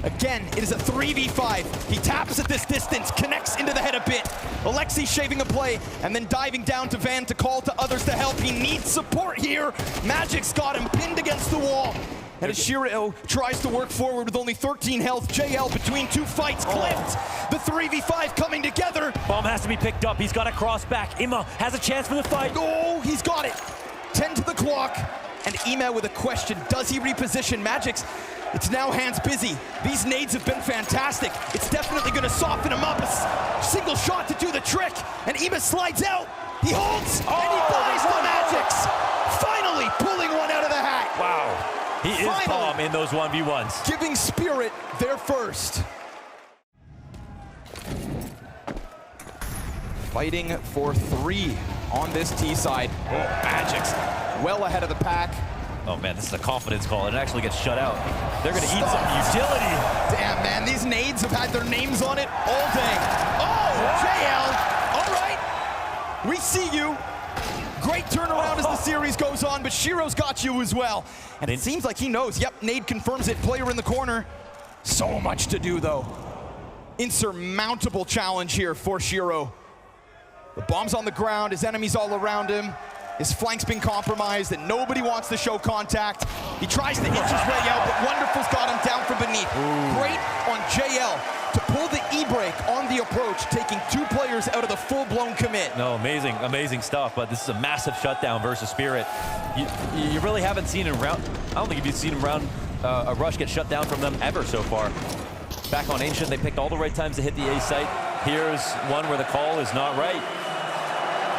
[SPEAKER 1] Again, it is a 3v5. He taps at this distance, connects into the head a bit. Alexi shaving a play, and then diving down to Van to call to others to help. He needs support here. Magic's got him pinned against the wall. And as Shiro tries to work forward with only 13 health, JL between 2 fights clipped. The 3v5 coming together.
[SPEAKER 2] Bomb has to be picked up. He's got to cross back. Ima has a chance for the fight.
[SPEAKER 1] Oh, he's got it. 10 to the clock. And Ima with a question. Does he reposition? Magic's, it's now hands busy. These nades have been fantastic. It's definitely going to soften him up. A single shot to do the trick. And Ima slides out. He holds, and he dies to Magic's. Finally pulling one out of the hat.
[SPEAKER 2] Wow. He is calm in those 1v1s.
[SPEAKER 1] Giving Spirit their first. Fighting for 3 on this T side. Oh, Magic's well ahead of the pack.
[SPEAKER 2] Oh man, this is a confidence call. It actually gets shut out. They're gonna eat some utility.
[SPEAKER 1] Damn, man, these nades have had their names on it all day. Oh, JL, all right. We see you. Great turnaround as the series goes on, but Shiro's got you as well. And it seems like he knows. Yep, nade confirms it, player in the corner. So much to do, though. Insurmountable challenge here for Shiro. The bomb's on the ground, his enemies all around him. His flank's been compromised, and nobody wants to show contact. He tries to inch his way out, but Wonderful's got him down from beneath. Ooh. Great on JL to pull the E-break on the approach, taking 2 players out of the full-blown commit.
[SPEAKER 2] No, amazing stuff, but this is a massive shutdown versus Spirit. You really haven't seen a round, I don't think you've seen a rush get shut down from them ever so far. Back on Ancient, they picked all the right times to hit the A site. Here's one where the call is not right.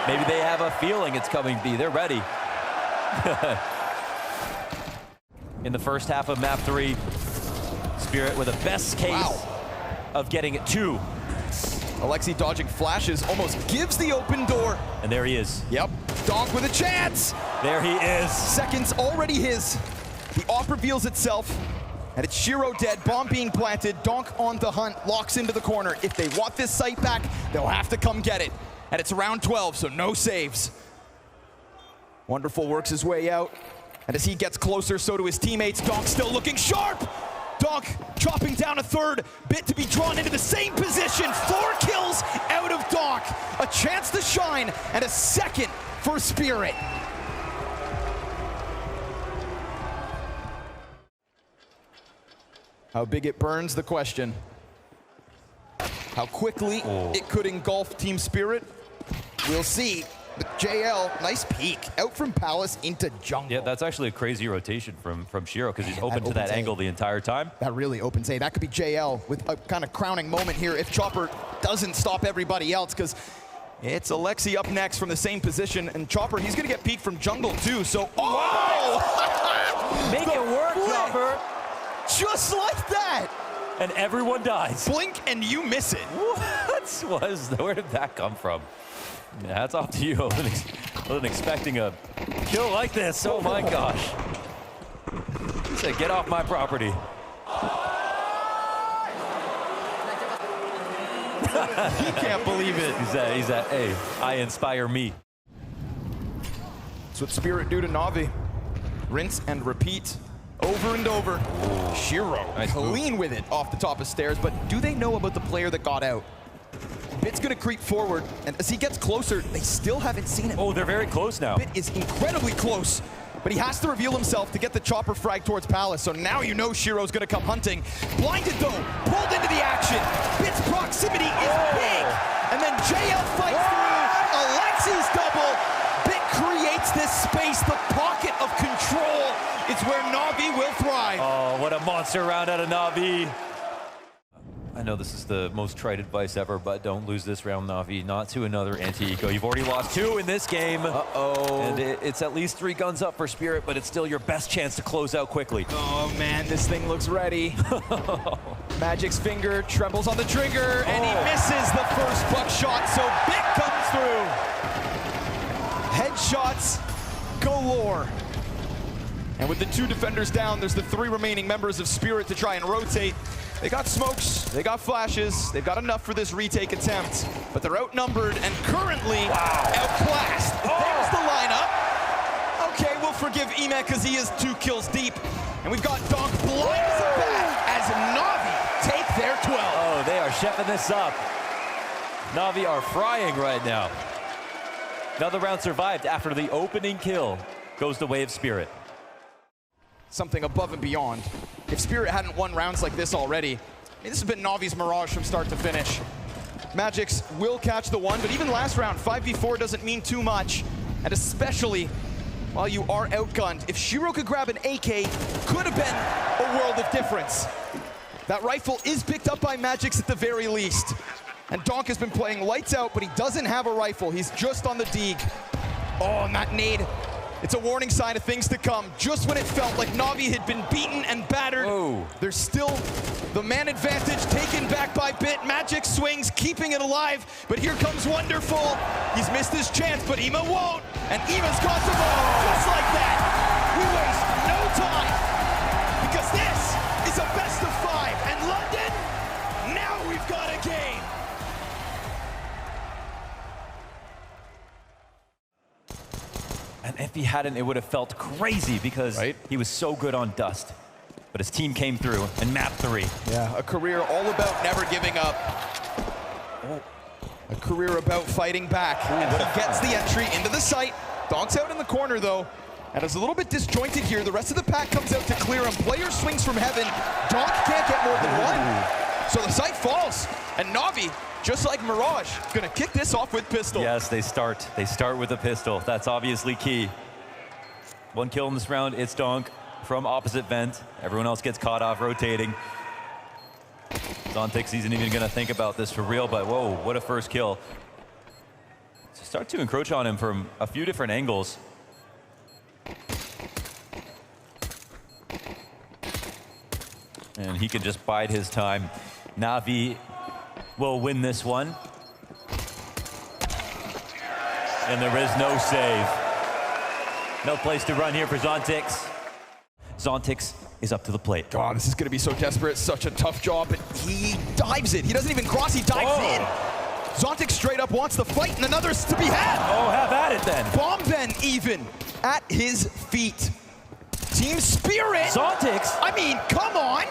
[SPEAKER 2] Maybe they have a feeling it's coming B. They're ready. In the first half of map 3, Spirit with a best case of getting it 2.
[SPEAKER 1] Alexi dodging flashes, almost gives the open door.
[SPEAKER 2] And there he is.
[SPEAKER 1] Yep, Donk with a chance.
[SPEAKER 2] There he is.
[SPEAKER 1] Seconds already his. The op reveals itself, and it's Shiro dead, bomb being planted, Donk on the hunt, locks into the corner. If they want this site back, they'll have to come get it. And it's round 12, so no saves. Wonderful works his way out, and as he gets closer, so do his teammates. Donk still looking sharp. Donk chopping down a third, Bit to be drawn into the same position. 4 kills out of Donk. A chance to shine, and a second for Spirit. How big it burns, the question. How quickly it could engulf Team Spirit, we'll see. But JL, nice peek, out from Palace into jungle.
[SPEAKER 2] Yeah, that's actually a crazy rotation from Shiro, because he's open to that angle the entire time.
[SPEAKER 1] That really opens A. That could be JL with a kind of crowning moment here if Chopper doesn't stop everybody else, because it's Alexi up next from the same position, and Chopper, he's gonna get peeked from jungle too, so,
[SPEAKER 2] Make it work, Chopper!
[SPEAKER 1] Just like that!
[SPEAKER 2] And everyone dies.
[SPEAKER 1] Blink and you miss it.
[SPEAKER 2] Where did that come from? Yeah, hats off to you. I wasn't expecting a kill like this. Oh my gosh. He said, get off my property.
[SPEAKER 1] He can't believe it.
[SPEAKER 2] He's at, hey, I inspire me.
[SPEAKER 1] That's what Spirit do to NaVi. Rinse and repeat. Over and over. Shiro,
[SPEAKER 2] nice
[SPEAKER 1] clean with it off the top of stairs, but do they know about the player that got out? Bit's gonna creep forward, and as he gets closer, they still haven't seen him.
[SPEAKER 2] Oh, they're very close now.
[SPEAKER 1] Bit is incredibly close, but he has to reveal himself to get the chopper frag towards Palace, so now you know Shiro's gonna come hunting. Blinded though, pulled into the action. Bit's proximity is big, and then JL fights through. Alexi's double. Bit creates this space, the pocket of control. It's where NaVi will thrive.
[SPEAKER 2] Oh, what a monster round out of NaVi. I know this is the most trite advice ever, but don't lose this round, NaVi. Not to another anti-eco. You've already lost 2 in this game.
[SPEAKER 1] Uh-oh.
[SPEAKER 2] And it's at least 3 guns up for Spirit, but it's still your best chance to close out quickly.
[SPEAKER 1] Oh man, this thing looks ready. Magic's finger trembles on the trigger, and he misses the first buckshot, so Bit comes through. Headshots galore. And with the 2 defenders down, there's the 3 remaining members of Spirit to try and rotate. They got smokes, they got flashes, they've got enough for this retake attempt, but they're outnumbered and currently outclassed. There's the lineup. Okay, we'll forgive Emek because he is 2 kills deep. And we've got Donk blind as a bat as NaVi take their 12.
[SPEAKER 2] Oh, they are chefing this up. NaVi are frying right now. Another round survived after the opening kill goes the way of Spirit.
[SPEAKER 1] Something above and beyond. If Spirit hadn't won rounds like this already, this has been NaVi's mirage from start to finish. Magix will catch the 1, but even last round, 5v4 doesn't mean too much. And especially while you are outgunned, if Shiro could grab an AK, could have been a world of difference. That rifle is picked up by Magix at the very least. And Donk has been playing lights out, but he doesn't have a rifle. He's just on the Deeg. Oh, and that nade. It's a warning sign of things to come. Just when it felt like NaVi had been beaten and battered, there's still the man advantage taken back by Bit. Magix swings, keeping it alive, but here comes Wonderful. He's missed his chance, but Ema won't, and Ema's got the ball. Just like that, we waste no time, because this is a best of 5, and London, now we've got a game.
[SPEAKER 2] And if he hadn't, it would have felt crazy because he was so good on Dust. But his team came through and map 3.
[SPEAKER 1] Yeah, a career all about never giving up. A career about fighting back. And he gets the entry into the site. Donk's out in the corner though. And it's a little bit disjointed here. The rest of the pack comes out to clear him. Player swings from heaven. Donk can't get more than 1. So the site falls. And NaVi, just like Mirage, gonna kick this off with pistol.
[SPEAKER 2] Yes, they start with a pistol. That's obviously key. 1 kill in this round, it's Donk from opposite vent. Everyone else gets caught off rotating. Zontix isn't even gonna think about this for real, but whoa, what a first kill. So start to encroach on him from a few different angles. And he can just bide his time. NaVi will win this one. And there is no save. No place to run here for Zontix. Zontix is up to the plate.
[SPEAKER 1] God, this is going to be so desperate. Such a tough job, but he dives it. He doesn't even cross, he dives in. Zontix straight up wants the fight, and another's to be had.
[SPEAKER 2] Oh, have at it then.
[SPEAKER 1] Bomb then even at his feet. Team Spirit.
[SPEAKER 2] Zontix.
[SPEAKER 1] I mean, come on.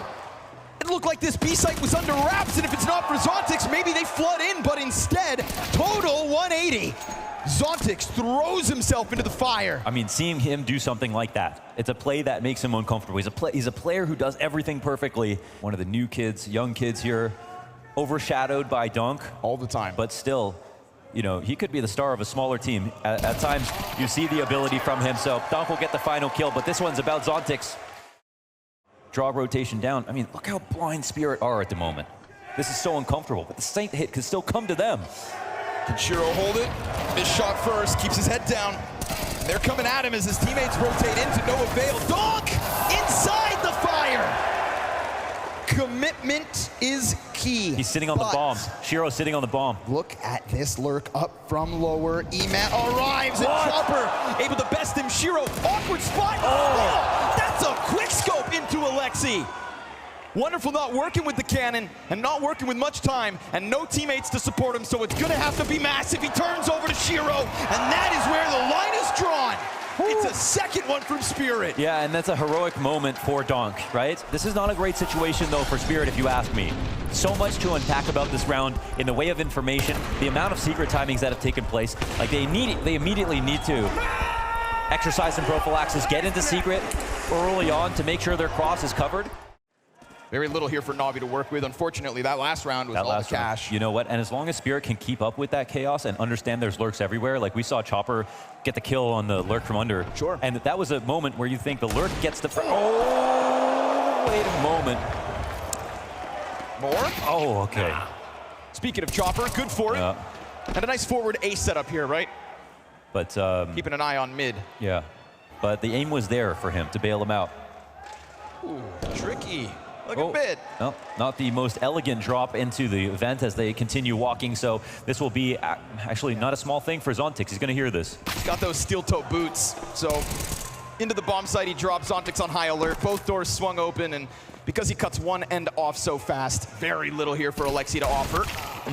[SPEAKER 1] It looked like this B site was under wraps, and if it's not for Zontix, maybe they flood in, but instead, total 180. Zontix throws himself into the fire.
[SPEAKER 2] I mean, seeing him do something like that, it's a play that makes him uncomfortable. He's a player who does everything perfectly. One of the new kids, young kids here, overshadowed by Dunk.
[SPEAKER 1] All the time.
[SPEAKER 2] But still, you know, he could be the star of a smaller team. At times, you see the ability from him, so Dunk will get the final kill, but this one's about Zontix. Draw rotation down. I mean, look how blind Spirit are at the moment. This is so uncomfortable, but the Saint hit could still come to them.
[SPEAKER 1] Can Shiro hold it? This shot first, keeps his head down. They're coming at him as his teammates rotate in to no avail. Donk inside the fire! Commitment is key.
[SPEAKER 2] He's sitting on the bomb. Shiro's sitting on the bomb.
[SPEAKER 1] Look at this lurk up from lower. Emat arrives and Chopper able to best him. Shiro, awkward spot. Oh, that's a quick scope into Alexi. Wonderful not working with the cannon and not working with much time and no teammates to support him, so it's gonna have to be massive. He turns over to Shiro, and that is where the line is drawn. It's a second one from Spirit.
[SPEAKER 2] Yeah, and that's a heroic moment for Donk, right? This is not a great situation, though, for Spirit, if you ask me. So much to unpack about this round in the way of information, the amount of secret timings that have taken place. Like, they immediately need to exercise some prophylaxis, get into secret early on to make sure their cross is covered.
[SPEAKER 1] Very little here for NaVi to work with. Unfortunately, that last round was all the cash.
[SPEAKER 2] You know what? And as long as Spirit can keep up with that chaos and understand there's lurks everywhere, like we saw Chopper get the kill on the lurk from under.
[SPEAKER 1] Sure.
[SPEAKER 2] And that was a moment where you think the lurk gets the... Oh, wait a moment.
[SPEAKER 1] More?
[SPEAKER 2] Oh, okay.
[SPEAKER 1] Speaking of Chopper, good for it. And a nice forward ace setup here, right?
[SPEAKER 2] But
[SPEAKER 1] keeping an eye on mid.
[SPEAKER 2] Yeah. But the aim was there for him to bail him out.
[SPEAKER 1] Ooh, tricky. Look at mid.
[SPEAKER 2] No, not the most elegant drop into the event as they continue walking, so this will be actually not a small thing for Zontix. He's going to hear this.
[SPEAKER 1] He's got those steel-toe boots, so into the bomb site he drops. Zontix on high alert. Both doors swung open, and because he cuts one end off so fast, very little here for Alexi to offer.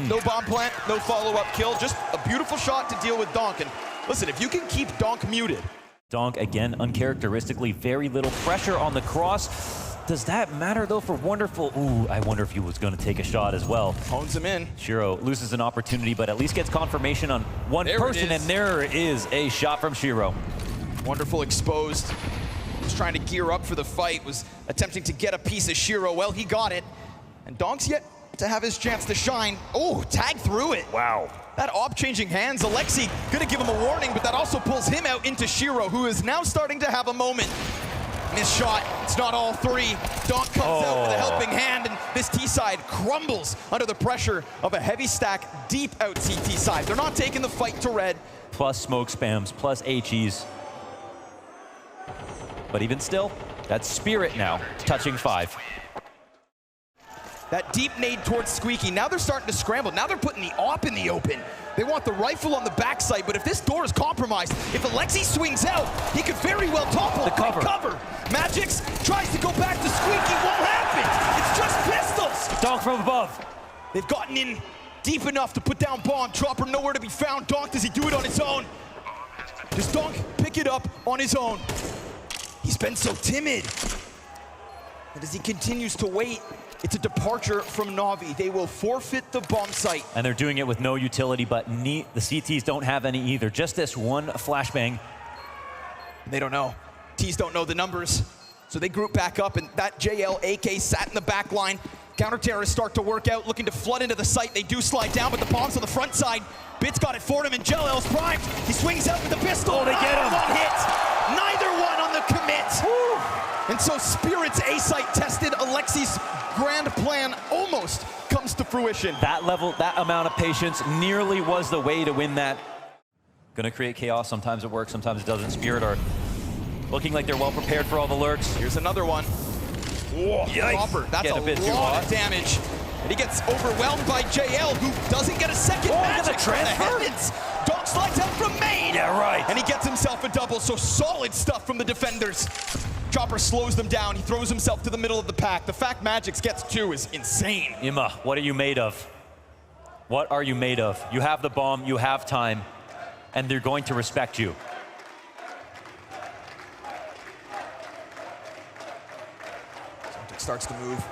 [SPEAKER 1] No bomb plant, no follow-up kill, just a beautiful shot to deal with Donk. And listen, if you can keep Donk muted.
[SPEAKER 2] Donk, again, uncharacteristically, very little pressure on the cross. Does that matter, though, for Wonderful? Ooh, I wonder if he was going to take a shot as well.
[SPEAKER 1] Hones him in.
[SPEAKER 2] Shiro loses an opportunity, but at least gets confirmation on one person, and there is a shot from Shiro.
[SPEAKER 1] Wonderful exposed. Was trying to gear up for the fight, was attempting to get a piece of Shiro. Well, he got it. And Donk's yet to have his chance to shine. Oh, tag through it.
[SPEAKER 2] Wow.
[SPEAKER 1] That op changing hands, Alexi gonna give him a warning, but that also pulls him out into Shiro, who is now starting to have a moment. Missed shot, it's not all three. Donk comes out with a helping hand, and this T-side crumbles under the pressure of a heavy stack deep out CT side. They're not taking the fight to red.
[SPEAKER 2] Plus smoke spams, plus HEs. But even still, that's Spirit now, touching 5.
[SPEAKER 1] That deep nade towards Squeaky. Now they're starting to scramble. Now they're putting the op in the open. They want the rifle on the backside, but if this door is compromised, if Alexi swings out, he could very well topple.
[SPEAKER 2] The cover.
[SPEAKER 1] Magix tries to go back to Squeaky. Won't happen. It's just pistols.
[SPEAKER 2] Donk from above.
[SPEAKER 1] They've gotten in deep enough to put down bomb. Chopper nowhere to be found. Donk, does he do it on his own? Does Donk pick it up on his own? He's been so timid. And as he continues to wait, it's a departure from NaVi. They will forfeit the bomb site.
[SPEAKER 2] And they're doing it with no utility, but the CTs don't have any either. Just this one flashbang.
[SPEAKER 1] They don't know. Ts don't know the numbers. So they group back up, and that JL AK sat in the back line. Counter-terrorists start to work out, looking to flood into the site. They do slide down, but the bomb's on the front side. Bit's got it for him, and JL's primed. He swings out with the pistol.
[SPEAKER 2] Oh, they get him.
[SPEAKER 1] One hit. Neither one on the commit. Woo. And so Spirit's A-site tested. Alexi's grand plan almost comes to fruition.
[SPEAKER 2] That level, that amount of patience nearly was the way to win that. Gonna create chaos. Sometimes it works, sometimes it doesn't. Spirit are looking like they're well prepared for all the lurks.
[SPEAKER 1] Here's another one. Whoa, Chopper, that's a lot of damage. And he gets overwhelmed by JL, who doesn't get a second magic from the heavens. Donk slides out from main.
[SPEAKER 2] Yeah, right.
[SPEAKER 1] And he gets himself a double, so solid stuff from the defenders. Chopper slows them down. He throws himself to the middle of the pack. The fact Magix gets 2 is insane.
[SPEAKER 2] Imma, what are you made of? What are you made of? You have the bomb, you have time, and they're going to respect you.
[SPEAKER 1] Zontic starts to move.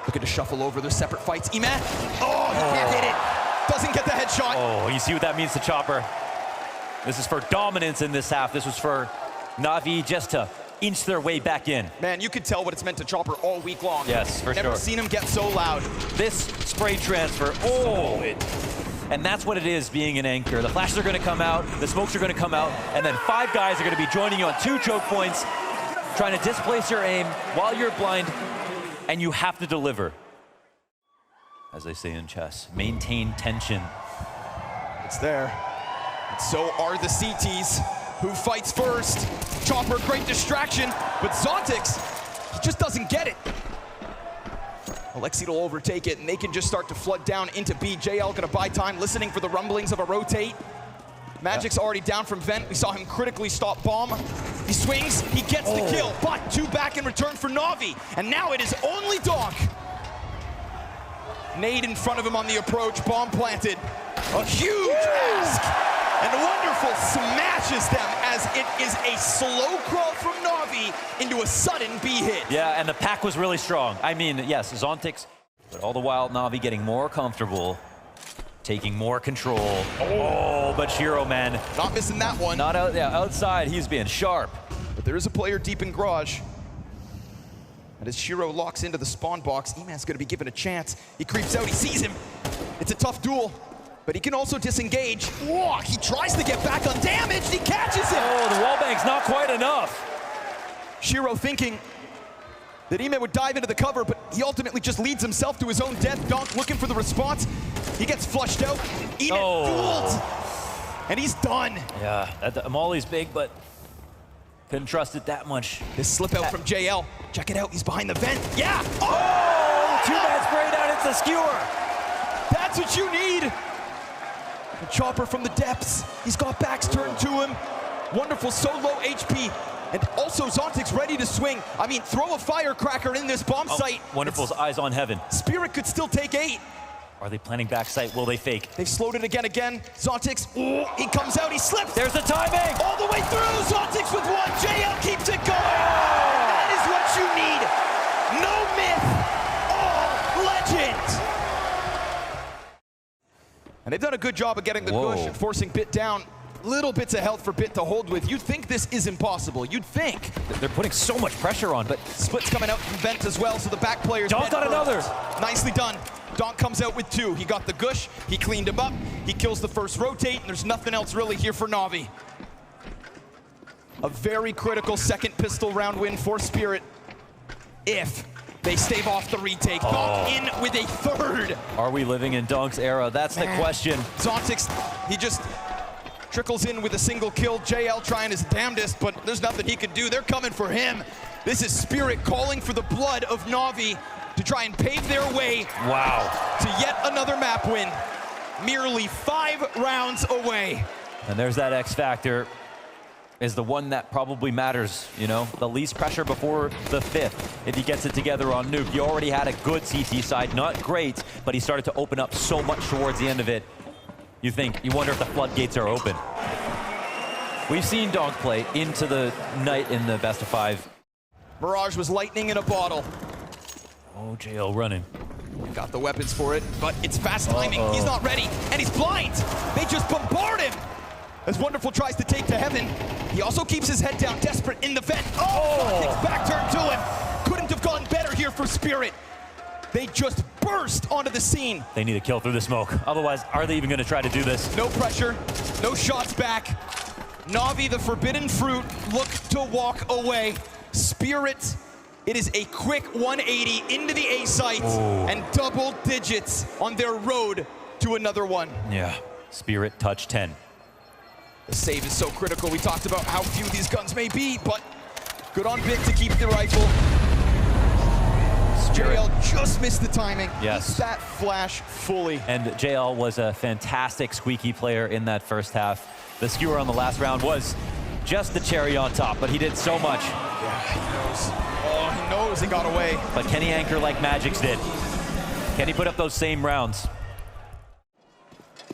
[SPEAKER 1] Looking to shuffle over their separate fights. Emat. Oh, he can't hit it. Doesn't get the headshot.
[SPEAKER 2] Oh, you see what that means to Chopper. This is for dominance in this half. This was for NaVi just to inch their way back in.
[SPEAKER 1] Man, you could tell what it's meant to Chopper all week long.
[SPEAKER 2] Yes, for sure.
[SPEAKER 1] Never seen him get so loud.
[SPEAKER 2] This spray transfer, oh! And that's what it is, being an anchor. The flashes are going to come out, the smokes are going to come out, and then 5 guys are going to be joining you on 2 choke points, trying to displace your aim while you're blind, and you have to deliver. As they say in chess, maintain tension.
[SPEAKER 1] It's there. And so are the CTs. Who fights first? Chopper, great distraction, but Zontix, he just doesn't get it. Alexi will overtake it, and they can just start to flood down into B. JL gonna buy time, listening for the rumblings of a rotate. Magic's already down from vent. We saw him critically stop bomb. He swings, he gets the kill, but 2 back in return for NaVi. And now it is only Donk. Nade in front of him on the approach, bomb planted. A huge ask, and Wonderful smashes them as it is a slow crawl from NaVi into a sudden B hit.
[SPEAKER 2] Yeah, and the pack was really strong. I mean, yes, Zontix, but all the while NaVi getting more comfortable, taking more control. Oh, but Shiro, man.
[SPEAKER 1] Not missing that one.
[SPEAKER 2] Not out, yeah, outside, he's being sharp.
[SPEAKER 1] But there is a player deep in garage. And as Shiro locks into the spawn box, Eman's gonna be given a chance. He creeps out, he sees him. It's a tough duel, but he can also disengage. Whoa, he tries to get back undamaged, he catches him!
[SPEAKER 2] Oh, the wallbang's not quite enough.
[SPEAKER 1] Shiro thinking that Eman would dive into the cover, but he ultimately just leads himself to his own death. Donk looking for the response. He gets flushed out. Eman fooled, and he's done.
[SPEAKER 2] Yeah, the Molly's big, but couldn't trust it that much.
[SPEAKER 1] This slip out from JL. Check it out, he's behind the vent. Yeah!
[SPEAKER 2] Oh! 2-man spray down, it's the skewer.
[SPEAKER 1] That's what you need. The Chopper from the depths. He's got backs turned to him. Wonderful, so low HP. And also Zontix ready to swing. I mean, throw a firecracker in this bomb site.
[SPEAKER 2] Wonderful's eyes on heaven.
[SPEAKER 1] Spirit could still take 8.
[SPEAKER 2] Are they planning backside? Will they fake?
[SPEAKER 1] They've slowed it again. Zontix, he comes out, he slips.
[SPEAKER 2] There's the timing.
[SPEAKER 1] All the way through, Zontix with 1. JL keeps it going. That is what you need. No myth, all legend. And they've done a good job of getting the push and forcing Bit down. Little bits of health for Bit to hold with. You'd think this is impossible. You'd think.
[SPEAKER 2] They're putting so much pressure on, but
[SPEAKER 1] Split's coming out from vent as well, so the back players.
[SPEAKER 2] Donk got another.
[SPEAKER 1] Nicely done. Donk comes out with 2. He got the gush, he cleaned him up, he kills the first rotate, and there's nothing else really here for NaVi. A very critical second pistol round win for Spirit if they stave off the retake. Donk in with a 3rd.
[SPEAKER 2] Are we living in Donk's era? That's the question.
[SPEAKER 1] Zontix, he just trickles in with a single kill. JL trying his damnedest, but there's nothing he can do. They're coming for him. This is Spirit calling for the blood of NaVi to try and pave their way to yet another map win. Merely 5 rounds away.
[SPEAKER 2] And there's that X factor, is the one that probably matters, you know? The least pressure before the 5th. If he gets it together on Nuke, he already had a good CT side, not great, but he started to open up so much towards the end of it. You wonder if the floodgates are open. We've seen Donk play into the night in the best of 5.
[SPEAKER 1] Mirage was lightning in a bottle.
[SPEAKER 2] Oh, JL running.
[SPEAKER 1] Got the weapons for it, but it's fast timing. He's not ready, and he's blind. They just bombard him. As Wonderful tries to take to heaven, he also keeps his head down, desperate in the vent. Zontix back turn to him. Couldn't have gone better here for Spirit. They just burst onto the scene.
[SPEAKER 2] They need a kill through the smoke. Otherwise, are they even going to try to do this?
[SPEAKER 1] No pressure, no shots back. NaVi, the forbidden fruit, look to walk away. Spirit, it is a quick 180 into the A site and double digits on their road to another one.
[SPEAKER 2] Yeah, Spirit touch 10.
[SPEAKER 1] The save is so critical. We talked about how few these guns may be, but good on Bit to keep the rifle. JL just just missed the timing.
[SPEAKER 2] Yes.
[SPEAKER 1] Missed that flash fully.
[SPEAKER 2] And JL was a fantastic squeaky player in that first half. The skewer on the last round was just the cherry on top, but he did so much.
[SPEAKER 1] Yeah, he knows. Oh, he knows he got away.
[SPEAKER 2] But can he anchor like Magic's did? Can he put up those same rounds?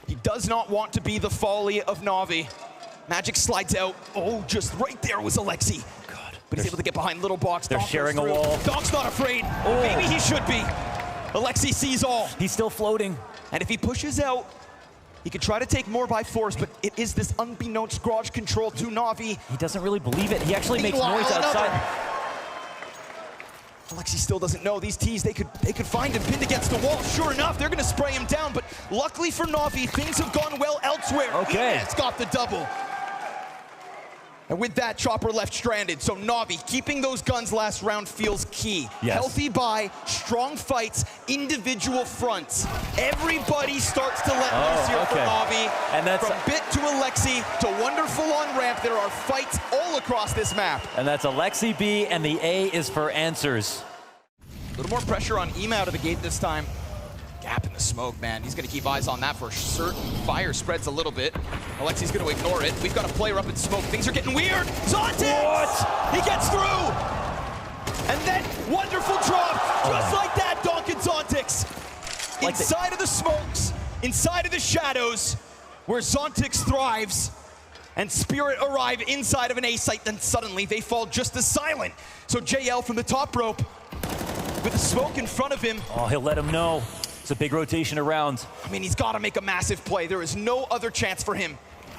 [SPEAKER 1] He does not want to be the folly of NaVi. Magic slides out. Oh, just right there was Alexi.
[SPEAKER 2] God.
[SPEAKER 1] But he's able to get behind Little Box.
[SPEAKER 2] They're
[SPEAKER 1] Donk
[SPEAKER 2] sharing
[SPEAKER 1] goes
[SPEAKER 2] a
[SPEAKER 1] through.
[SPEAKER 2] wall.
[SPEAKER 1] Donk's not afraid.
[SPEAKER 2] Oh.
[SPEAKER 1] Maybe he should be. Alexi sees all.
[SPEAKER 2] He's still floating.
[SPEAKER 1] And if he pushes out, he could try to take more by force, but it is this unbeknownst garage control to NaVi.
[SPEAKER 2] He doesn't really believe it. He actually makes
[SPEAKER 1] Meanwhile,
[SPEAKER 2] noise outside.
[SPEAKER 1] Alexi still doesn't know. These T's, they could find him pinned against the wall. Sure enough, they're gonna spray him down, but luckily for NaVi, things have gone well elsewhere.
[SPEAKER 2] Okay.
[SPEAKER 1] It's got the double. And with that, Chopper left stranded. So NaVi, keeping those guns last round feels key.
[SPEAKER 2] Yes.
[SPEAKER 1] Healthy buy, strong fights, individual fronts. Everybody starts to let loose here for NaVi.
[SPEAKER 2] And that's
[SPEAKER 1] from Bit to Alexi to Wonderful on ramp, there are fights all across this map.
[SPEAKER 2] And that's Alexi B, and the A is for answers.
[SPEAKER 1] A little more pressure on Ema out of the gate this time. Gap in the smoke, man. He's going to keep eyes on that for certain. Fire spreads a little bit. Alexi's going to ignore it. We've got a player up in smoke. Things are getting weird. Zontex!
[SPEAKER 2] What?
[SPEAKER 1] He gets through! And then Wonderful drop. Just like that, Donk and Zontex.
[SPEAKER 2] Like
[SPEAKER 1] inside of the smokes, inside of the shadows, where Zontex thrives, and Spirit arrive inside of an A site, then suddenly they fall just as silent. So JL from the top rope, with the smoke in front of him.
[SPEAKER 2] Oh, he'll let him know. It's a big rotation around.
[SPEAKER 1] I mean, he's got to make a massive play. There is no other chance for him.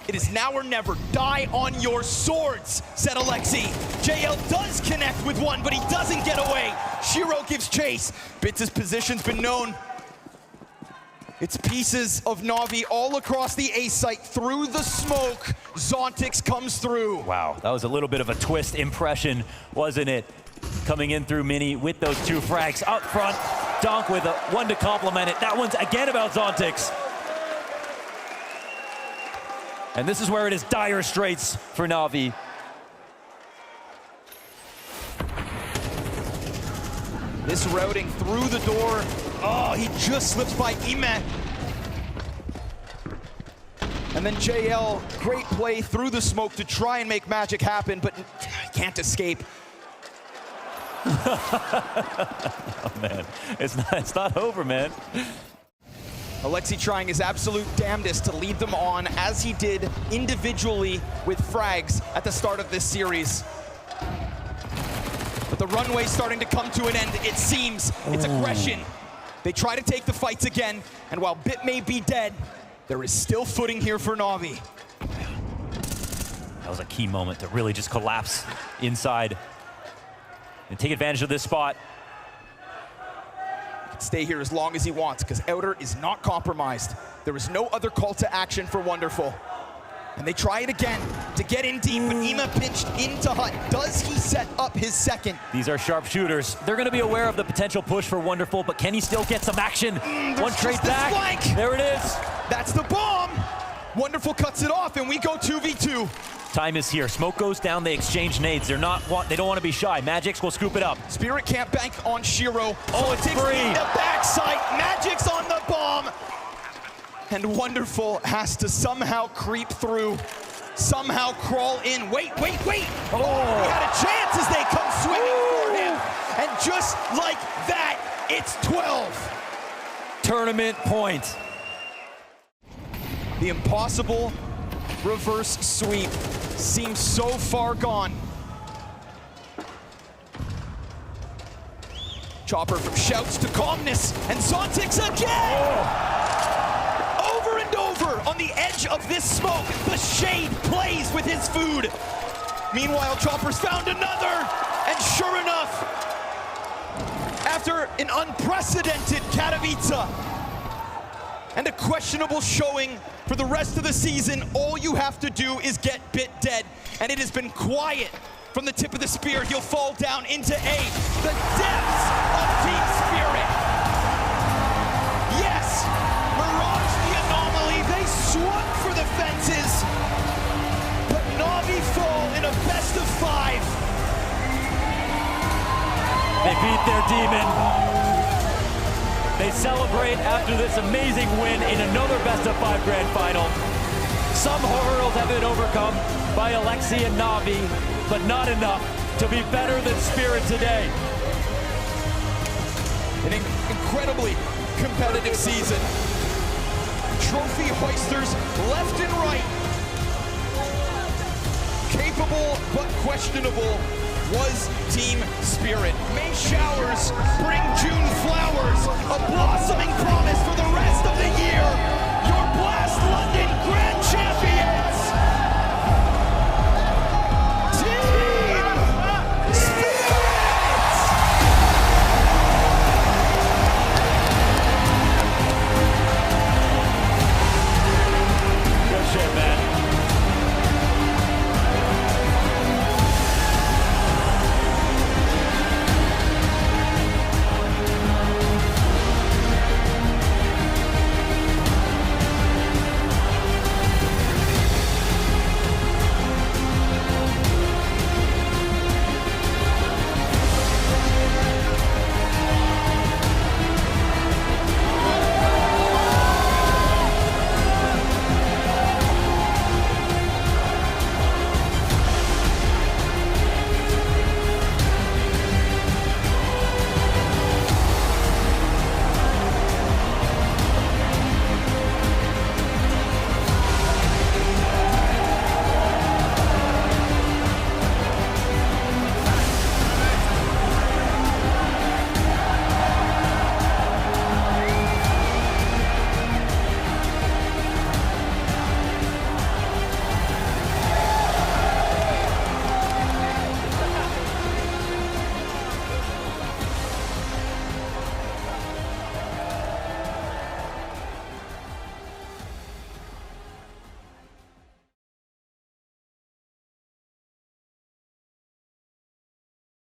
[SPEAKER 1] It is now or never. Die on your swords, said Alexi. JL does connect with one, but he doesn't get away. Shiro gives chase. Bits' position's been known. It's pieces of NaVi all across the A site through the smoke. Zontex comes through.
[SPEAKER 2] Wow, that was a little bit of a twist impression, wasn't it? Coming in through Mini with those two frags up front. Donk with one to complement it. That one's again about Zontex. And this is where it is dire straits for NaVi.
[SPEAKER 1] This routing through the door. Oh, he just slips by Ime. And then JL, great play through the smoke to try and make magic happen, but can't escape.
[SPEAKER 2] Oh, man, it's not over, man.
[SPEAKER 1] Alexi trying his absolute damnedest to lead them on, as he did individually with frags at the start of this series. But the runway's starting to come to an end, it seems. It's aggression. They try to take the fights again, and while Bit may be dead, there is still footing here for NaVi.
[SPEAKER 2] That was a key moment to really just collapse inside and take advantage of this spot.
[SPEAKER 1] He can stay here as long as he wants, because Outer is not compromised. There is no other call to action for Wonderful. And they try it again to get in deep, but Ema pinched into Hut. Does he set up his second?
[SPEAKER 2] These are sharpshooters. They're going to be aware of the potential push for Wonderful, but can he still get some action? One trade back.
[SPEAKER 1] Flank.
[SPEAKER 2] There it is.
[SPEAKER 1] That's the bomb. Wonderful cuts it off, and we go 2v2.
[SPEAKER 2] Time is here. Smoke goes down. They exchange nades. They don't want to be shy. Magix will scoop it up.
[SPEAKER 1] Spirit can't bank on Shiro.
[SPEAKER 2] Oh, it's free.
[SPEAKER 1] The backside. Magic's on the bomb. And Wonderful has to somehow creep through, somehow crawl in. Wait.
[SPEAKER 2] Oh.
[SPEAKER 1] He had a chance as they come swinging for him. And just like that, it's 12.
[SPEAKER 2] Tournament point.
[SPEAKER 1] The impossible reverse sweep seems so far gone. Chopper from shouts to calmness, and Zontex again! Over and over on the edge of this smoke, the shade plays with his food. Meanwhile, Chopper's found another, and sure enough, after an unprecedented Katowice and a questionable showing for the rest of the season, all you have to do is get Bit dead, and it has been quiet from the tip of the spear. He'll fall down into A. The depths of Team Spirit. Yes, Mirage the anomaly. They swung for the fences, but NaVi fall in a best of 5.
[SPEAKER 2] They beat their demon. They celebrate after this amazing win in another best-of-5 grand final. Some hurdles have been overcome by Alexi and NaVi, but not enough to be better than Spirit today.
[SPEAKER 1] An incredibly competitive season. Trophy hoisters left and right. Capable but questionable was Team Spirit. May showers bring June flowers, a blossoming promise for the